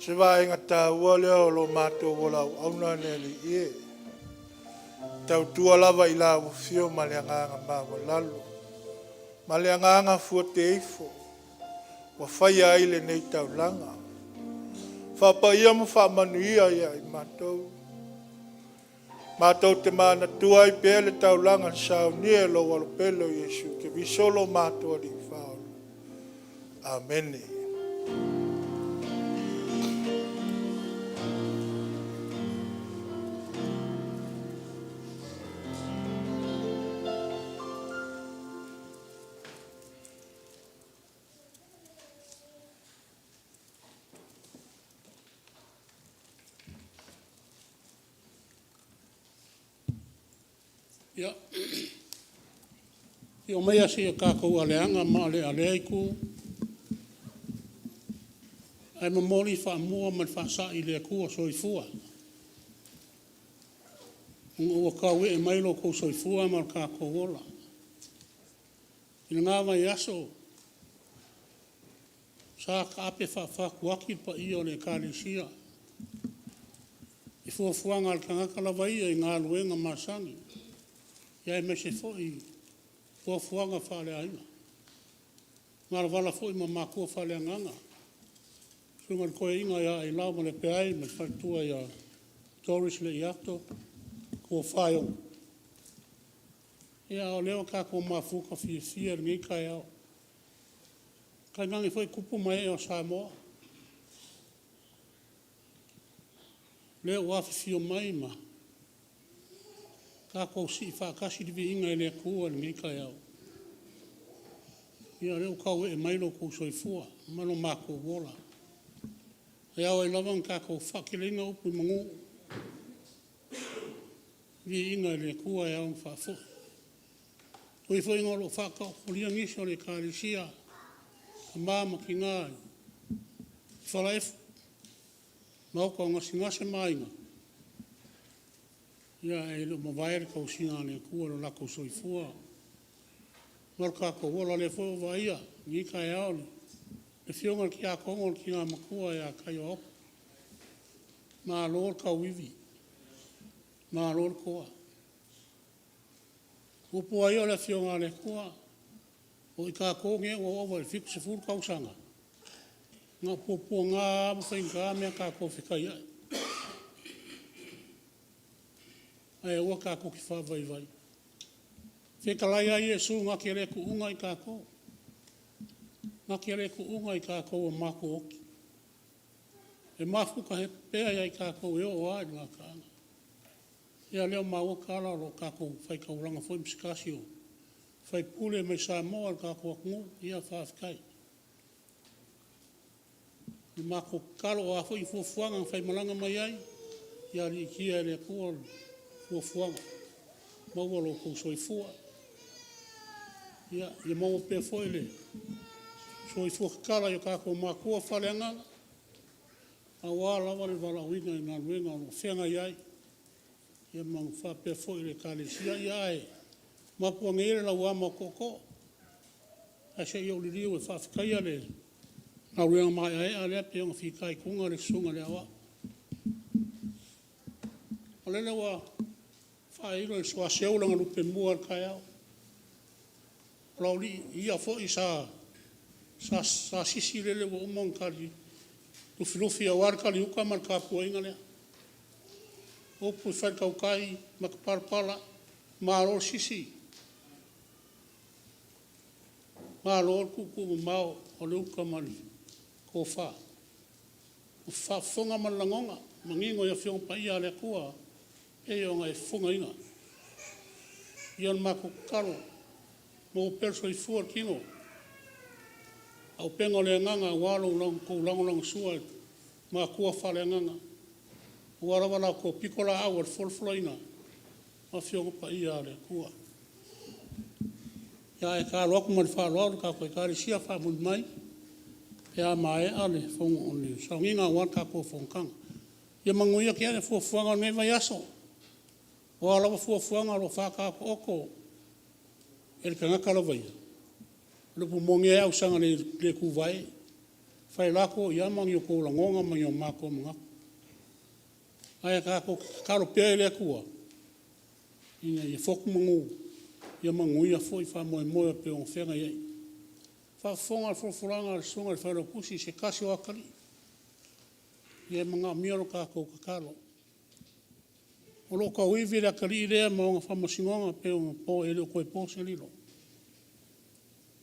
Se vai ngata ua leo lo mātou wola auna neli ie. Tau tua lava i la fio ma le anganga mawa lalo. Ma le anganga fua te eifo. Wa whai aile nei tau langa. Whapa ia mo wha manuia ia i mātou. Mātou te mana tua i pēle tau langa sao nia lo walo pelo Yesu. Ke visolo mātou ali whao. Amen.
Ia. Ia mea si e kākou aleanga ma ale aleiku. Ai mamori wha mua man wha sa i lea kua soifua. Ua kawe e mailo ko soifua ma kākou ola. Ina ngā mai aso. Sa ka ape wha kuaki pa i o le kālisia. I fuafuanga al kangakala ia i ngā luenga masangi. Ia e me se foi fuafuanga whale aina. Ngāra wala foi ma mākua whale anganga. Sunga koe inga ia Ailao Malepeai, me whaitua ia Doris le iato, kua Tofaeono. Ia o leo kā kua mafuka fia ngi kai au. Kai ngangi foi kupu mai o Samoa. Leo wafi fio mai ma. Ka ko si whakasi diwi inga e lea kua ni kai au. Ia reo kau e mailo ko soifua, mano mako wola. E au e lawan ka ko whakilinga upu i mangu. Vi inga e lea kua e au mwhafu. Tui fo inga lo whakao kulia ngiso le kālisia, ka māma ki ngāi. Whalaifu, mauka ngase mainga. Ia e lo mawaere kau singa ne kua lo lako soifua. Marka ko wola le fo vaia, ni kai aole. Le fionga ki a kongo ki ngā makua ia kai o. Ma lor ka wivi. Ma lor koa. Upu ai o le fionga le kua. O i ka konge o ova le fiku se furu kausanga. Ngā popo ngā mawhainga mea ka ko whikai ai. Ai ua ka ko ki whawai vai. Whekalai ai e su ngā kere ku unga i ka ko. Ngā kere ku unga i ka ko o mako oki. E mafu ka he pēa i ka ko e o ai ngā kāna. Ia leo maua kāla ro ka ko whai kauranga fwoi msikasio. Whai pule mai Samoa ka ko akungu ia whawhikai. I mako kalo a fwoi fuafuanga whai malanga mai ai. Ia li kia le kua fuafuanga. Maua lo ko soifua. Ia maua pē fwoi le. Soifua kala i ka ko makua whale anganga. A wā lawa le wala winga i ngā ruenga o whenga iai. Ia mang whapea fwoi le kālisia iai. Mapua ngeire la wama koko. A se iau li riu e whawhikaia le. Ngā ruenga mai ai a lea pe onga whikai kunga le sunga le awa. O lele wa whaeiro e sua seulanga lupe mua kai au. Lauli ia fwoi sa sisi lele wa umong kari. Lufi a warkali uka man ka puenga lea. Opu i whai kaukai, makaparpala, māror sisi. Māror kuku mau o le uka mani ko wha. O whonga man langonga, mangingo ia whiong pa ia le kua, e o ngai whonga inga. Ian mako karo, mo perso i fuar kingo. Au pengo le nganga walo lang sua ma kua whale nganga. Warawala ko pikola awar folfloina. Ma fiongo pa ia le kua. Ia e ka loku mani whaaloa ka koe kari sia whamun mai. Ia mai ale fongo oni. Saunginga wan ka kua fongkanga. Ia manguia ki ane fuafuanga me vai aso. O alawa fuafuanga lo whakako oko. Ele ka ngakala vai. Lupu mongi au sanga le kuvai. Whai lako i amangi o kou langonga mangi o mako mga. Ai ka ko karo pia le kua. Ina i foku mangu. Ia mangu ia foi fa moe moe pe o whenga iei. Fa fonga al furanga al sunga al whaero kusi se kasi o akari. Ia mga miaro ka ko kakalo. O lo ka uivi le akari i rea maonga whamasingonga pe o po ele o koe po se lilo.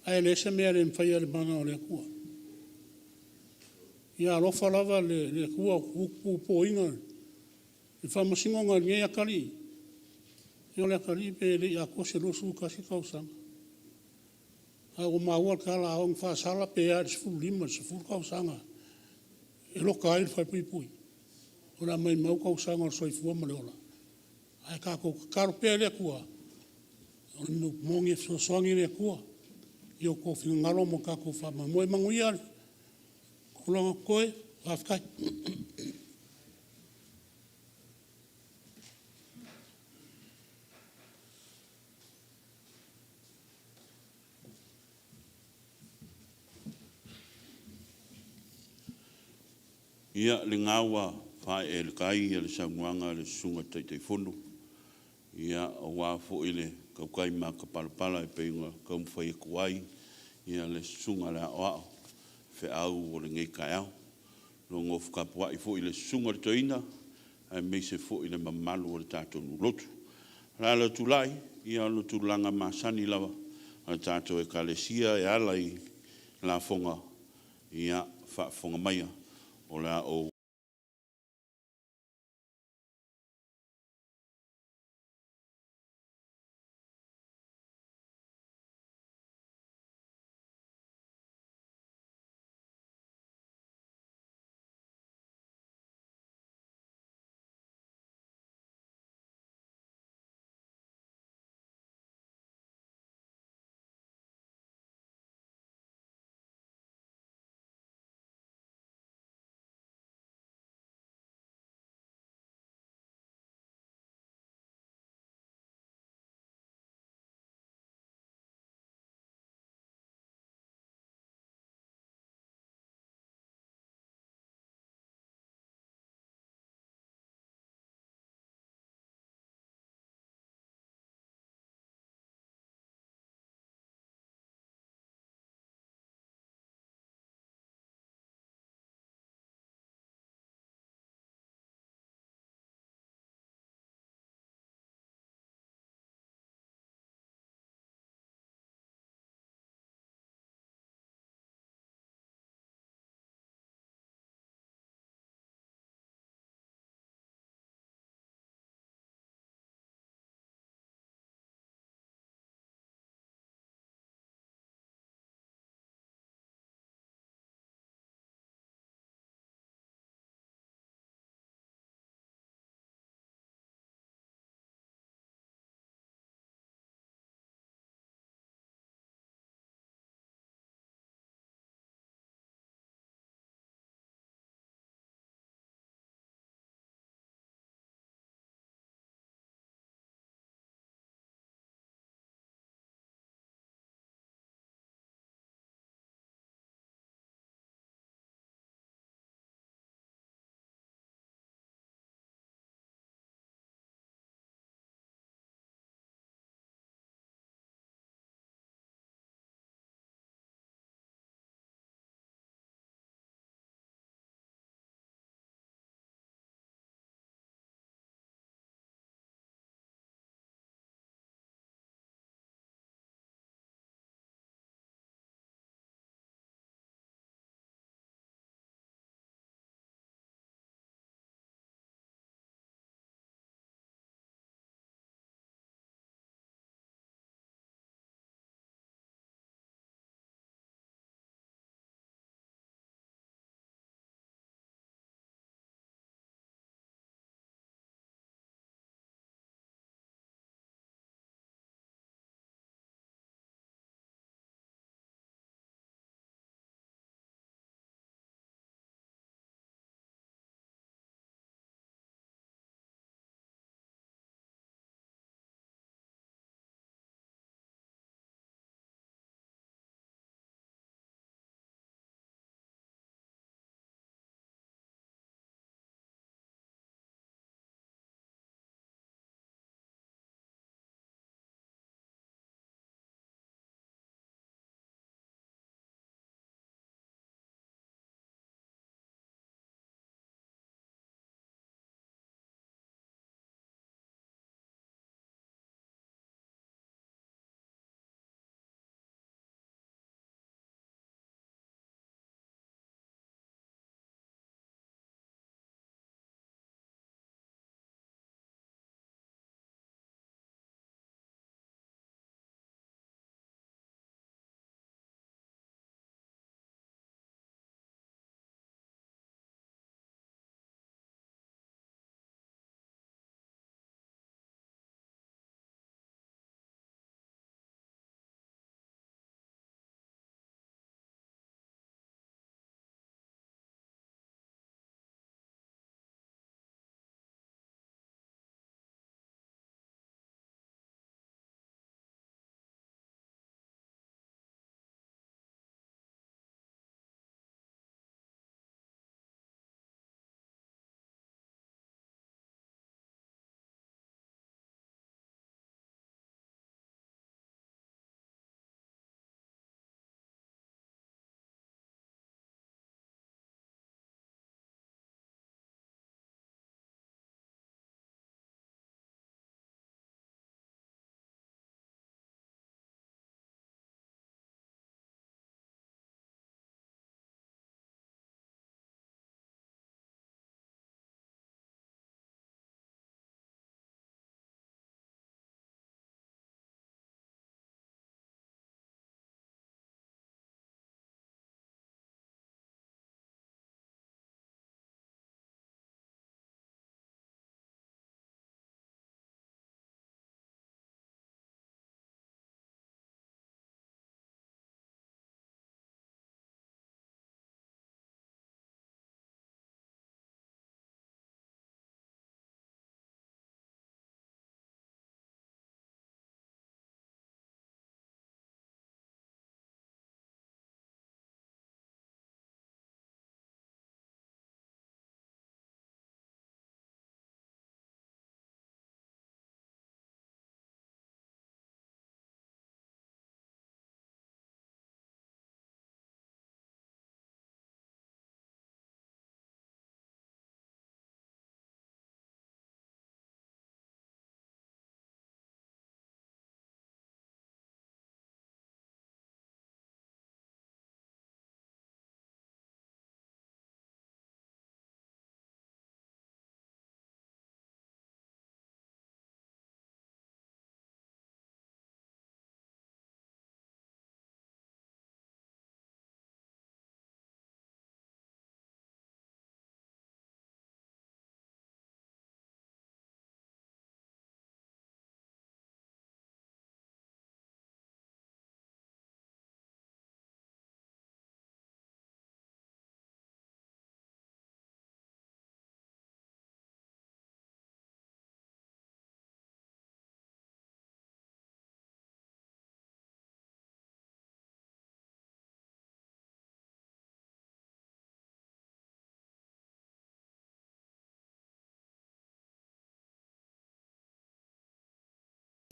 Ai le se mea le mwhaia le banga o le kua. Ia alofa lava le kua upu po inga. Le whamasingonga nge akari. Ia le akari pe le ia ko se losu kasi kausanga. Ai o maua kala aong whaasala pe ia se fulu lima se fulu kausanga. E loka ai le whai pui pui. O la mai mau kausanga o soifua ma le ola. Ai ka ko karo pe le kua. O le mongi so soangi le kua. Io ko fi ngalo mo ka ko fa ma mo manguia. Kulanga koe afkai.
Ia le ngawa whae e le kai ia le sanguanga le sunga teitei whunu. Ia a wāfo i le kaukai mā ka palapala e peinga kaumwhai e kuai. Ia le sunga le ao whe au o le ngei kai au. Lo ngofu ka pua i fo i le sunga le toina. Ai mei se fo i le mamalu o le tātou nulotu. Rala tulai, ia lo tulanga masani lava. A tātou e kalesia e alai la fonga. Ia wha fonga maia. O la o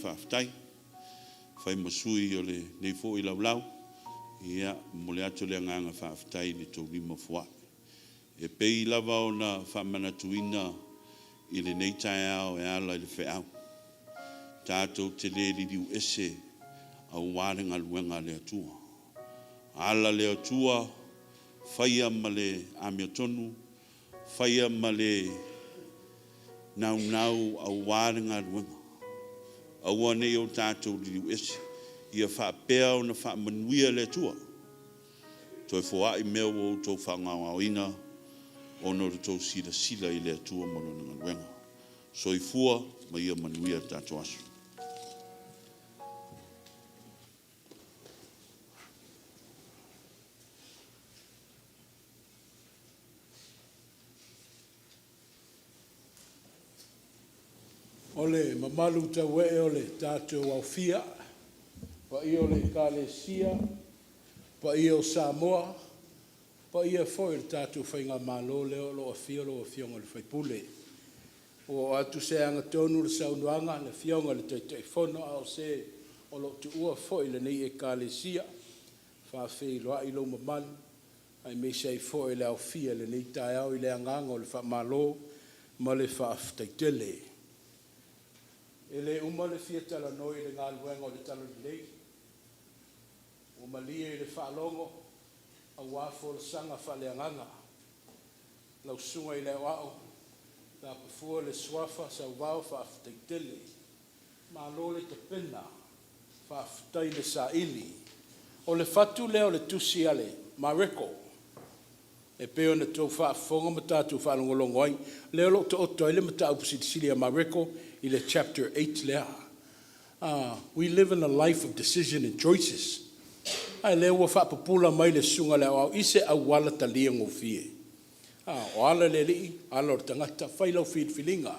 whaafitai, whai masui o le nei fo I laulau, ia mo le atu le nganga whaafitai ni tau lima fua. E pei lava o na whamanatuina I le nei tai au e ala I le wheau. Tātou te le liu ese au wārenga luenga le atua. Ala le atua, whaia ma le amiotonu, whaia ma le nau au wārenga luenga. Aua nei o tātou liu ese, ia whaapea o na whaamanuia le atua. Toi fua I mea o tau whangawawina, o no tau sila I le atua mono nga luenga. So I fua, ma ia manuia tātou asu.
Ole mamalu tau e ole tātou au fia, pa I ole Kalesia, pa I o Samoa, pa I foi le tātou whainga malo leo lo a fionga le whaipule. O atu se anga tonu le saunuanga le fionga le te whono au se o lo tu ua foi le nei e Kalesia, whawhi loa I lo mamalu, ai me sei foi le au fia le nei tai au I le anganga o le whamalo, ma le whaftaitele. Ele uma le fia tala noi le ngā luenga o le tala lei. O malia I le whaalongo, a wafo le sanga whaleanganga. Lau sunga I le wao, la pafua le swafa Sauvao whaaftitele. Ma lo le te pena, whaaftai le saili. O le fatu leo le tusi ale, Mareko. E peo na tau whaafonga matatu whaalongolongo ai. Leo lo te oto ele matau pusitisilia Mareko, I le chapter 8 lea. We live in a life of decision and choices. Ai leo wa whaapapula mai le sunga leo au ise au wala talia ngofie. O ala le li, ala o tangata, whailau whilinga.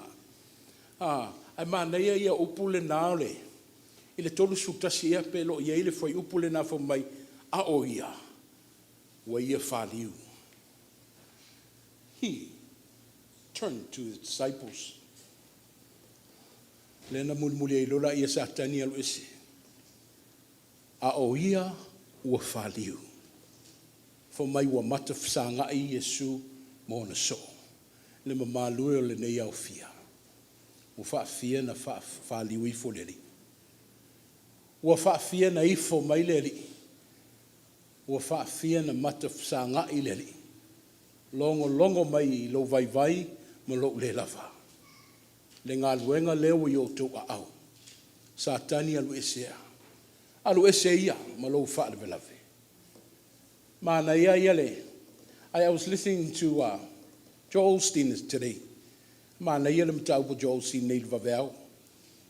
Ai māneia ia upule nāole. I le tolu sutasi ia pe lo ia ile whai upule nā fo mai a o ia. Wa ia whaliu. He turned to his disciples. Lena mulmuli ai lola ia satani alu ese. A o ia ua whaliu. Fo mai ua mata whasanga I Yesu mo na so. Le mamalue o le nei au fia. Ua whaafia na whaliu I fo leri. Ua whaafia na ifo mai leri. Ua whaafia na mata whasanga I leri. Longo mai lo vai mo lo le lava. Le ngā luenga leo I o tau a au. Satani alu esea. Alu esea ia, ma lo wha velave. Mana ia le. I was listening to Joel Osteen today. Mana ia le matau po Joel Osteen nei vaveo.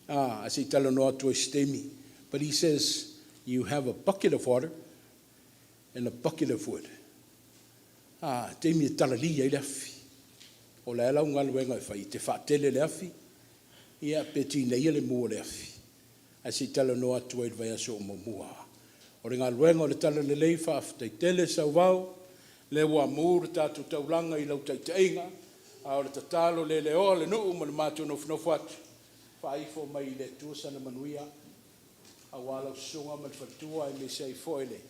I say tala noa to estemi. But he says, you have a bucket of water and a bucket of wood. Temi e tala li ai leafi. O le alau ngā luenga e whai te whaatele leafi. Ia peti nei ele mua leafi. A si tala no atu ai vai aso o mamua. O re ngā luenga o le tala le lei whaaftai tele Sauvao. Le wa mūra tātou taulanga I lau taiteinga. A o le tatalo le leo le nuu ma le mātou nofu atu. Whaifo mai le tuasana manuia. A walau sunga ma le whatua I me sei foile.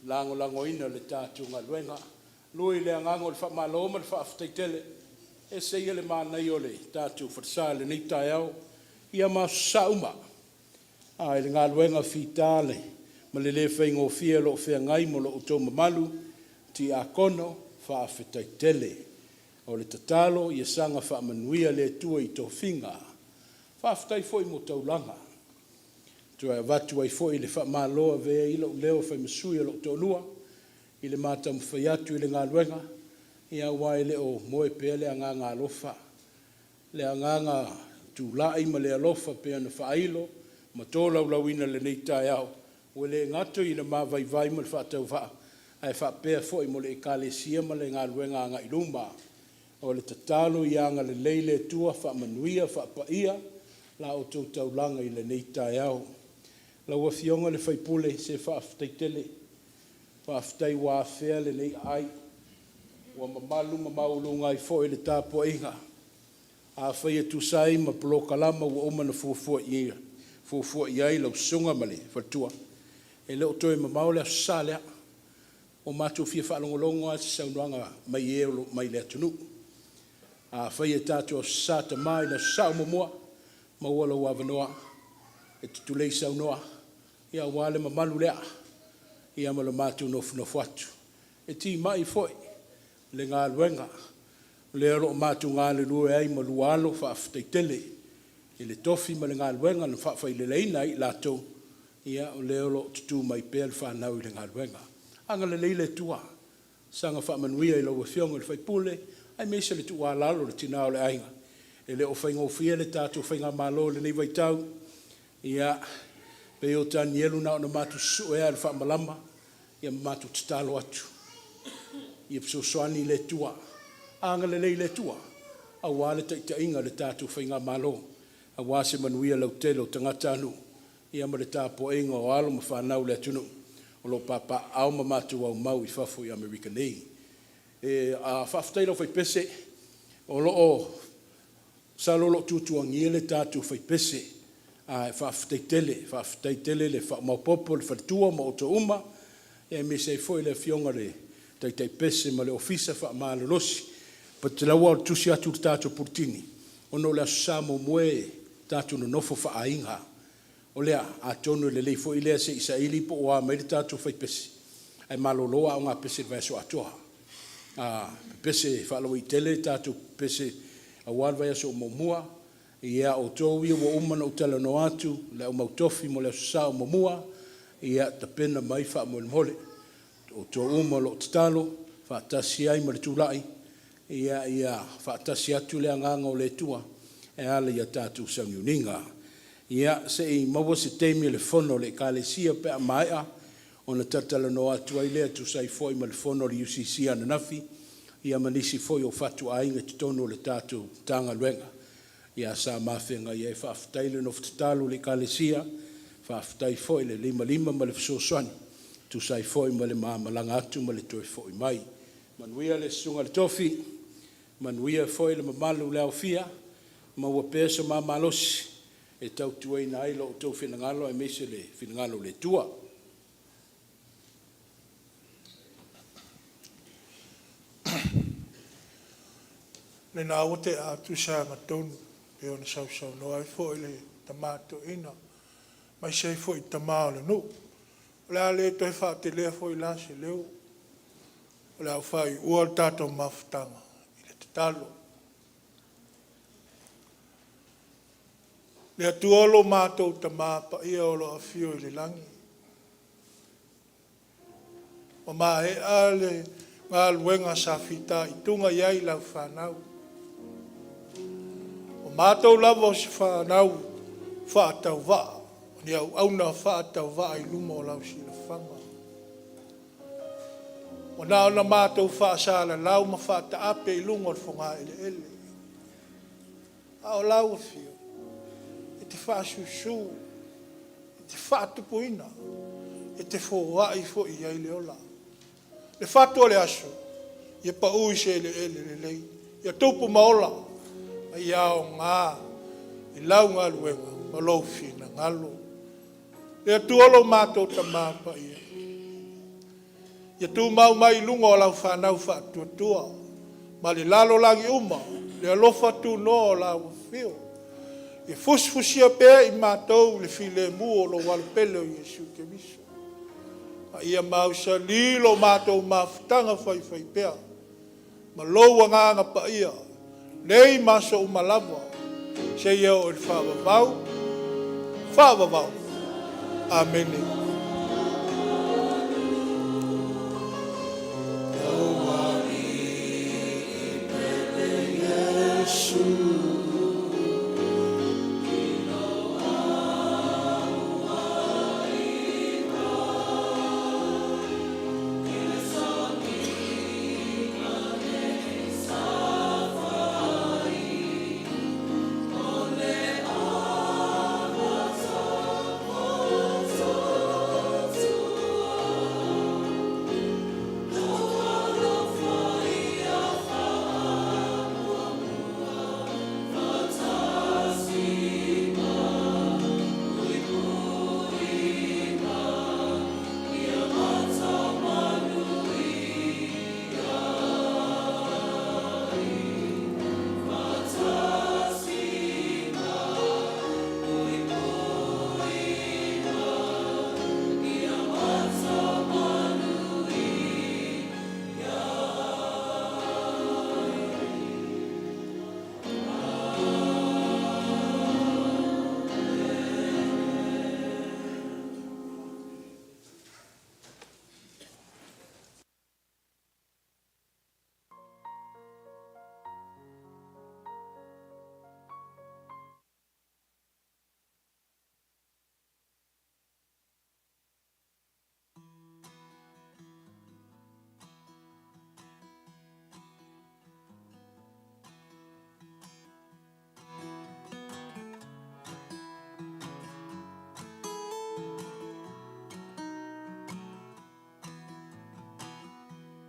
Lango ina le tātou ngā luenga. Lui le angango le whaamalo ma le whaaftai tele. E se ia le mānei o le tātou whatsa le nei tai au, ia māsu sauma. E le ngā luenga whitāle, ma le whaingo whia lo whea ngai mo lo utou mamalu, ti a kono whaafetai tele. O le tatalo, ia sanga whaamanuia le tua I tō whinga. Whaafetai foi mo taulanga. Tua watu ai foi le whaamaloa vea I lo leo whaimasui lo tōnua, I le mātamu whaiatu I le ngā luenga, ia wai le o moe pea le anganga alofa. Le anganga tu lai ma le alofa pea na whailo, ma tō lauina le nei tai au. Ue le ngato I le mawai ma le whaatau wha. Ai whapea foi mo le Kalesia ma le ngā luenga anga I luma. O le tatalo I anga le leile tua whaamanuia whaapaia, la o tō taulanga I le nei tai au. La ua fionga le whaipule se whaaftai tele. Whaaftai wā whea le nei ai. Wa mamalu maulu ngai fo I le tapo inga. A whaia tu sai ma polo kalama wa oma na fuafua ia. Fua iai lau sunga male fatua. E leo toi mamau le asa lea. O mātou fia whaalongolongo a te saunuanga mai eolo mai lea tunu. A whai e tātou sa ta mai na sa umumua. Mauala wawanoa. E tutulei saunoa. Ia wale mamalu lea. Ia mala mātou nofu atu. E ti mai foi. Le ngā luenga. Le alo mātou ngā le lue ai ma lualo whaaftei I le tofi ma le ngā luenga na whaafai le leina I lātou. Ia o le alo tutu mai pēr whanau I le ngā luenga. Anga le leile tua. Sanga whaamanuia I lau e whionga le whaipule. Ai meisa le tua lalo le tinao le ainga. E le o whaingofia le tātou whainga malo le nei waitau. Ia pe o tani elu na ona mātou suea le whaamalama. Ia mātou tatalo atu. Ia pso soani le tua. Anga le leile tua. A wale ta inga le tātou whainga malo. A wase manuia lau telo tangata anu. Ia ma le tāpo inga o alo ma whanau le atunu. O lo papa au ma mātou au mau I whafo I Amerika nei. E a whafteiro whai pese. O lo o salolo tutuangia le tātou whai pese. A whafteitele le whamaupopo le whatua ma o to uma. E me se foi le fionga le tai pese ma le ofisa whamalolosi. Pa te laua o tusi atu tātou purtini. Ono le asamo mue tātou no nofo whaainga. O lea a tonu le leifo I lea se Isaili po o a mai tātou whai pese. Ai maloloa o ngā pese vaso atoa. Pese whaalo I tele tātou pese a walvai aso o momua. Ia o tōu ia wa umana o tala no atu. Le o mautofi mo le asasa o momua. Ia ta pena mai wha mo le mole. O tō umalo o tatalo. Whaatasi ai ma le tūlai. Ia whaatasi atu le anganga o le tua. E ala ia tātou sangiuninga. Ia se I maua se teimi le fono le kālesia pe a maia. O na tatala no atu ai lea tu sai foi ma le fono le UCC ananafi. Ia manisi foi o fatu ainga titono le tātou tanga luenga. Ia sa mawhenga ia e whaaftaile no whatatalu le kālesia. Whaaftai foi le lima ma le fsoswani. Tu sai foi ma le maamalanga atu ma le toi foi mai. Manuia le sunga le tofi. Manuia foi le mamalu le aufia. Maua pesa mamalosi. E tau tuai na Ailao o tau whenangalo e mese le whenangalo le tua.
Le nā ote a tusa ngatonu, pe ona sau no ai fo le tamato ina. Mai sei fo I tamao le no. Le a le toi wha te lea fo I lase leo. Le au whai ua tātou mawhatanga I le te talo. Le atuolo mātou tamapa ia olo a fio I le langi. O mā he ale ngā luenga sa whita I tunga iai lau whanau. O mātou lava o si whanau whaatau waa. O ni au auna whaatau waa I luma o lau si la whanga. O nā ona mātou whaasala lau ma whaata ape I lunga o whonga ele. A o lau a fio. E te whaasusu. E te whaatupuina. E te whoai fo I ai leola. Le whatua le aso. Ia pa ui se le lei. Ia taupu maola. Ai ao ngā. I lau ngā luenga. Ma lau whina ngalo. Le atuolo mātou ta māpa ia. Ia tu mau mai lunga o lau whanau whaatuatua. Ma le lalo langi uma. Le alofa tu no o lau whio. Ia fusfusia pēr I mātou le file mu o lo walpele o Jesu ke miso. Ia mausa lilo mātou mawhitanga whai pēr. Ma loua nganga pa ia. Nei maso umalawa. Se ia o il whawawau. Whawawau. Amen.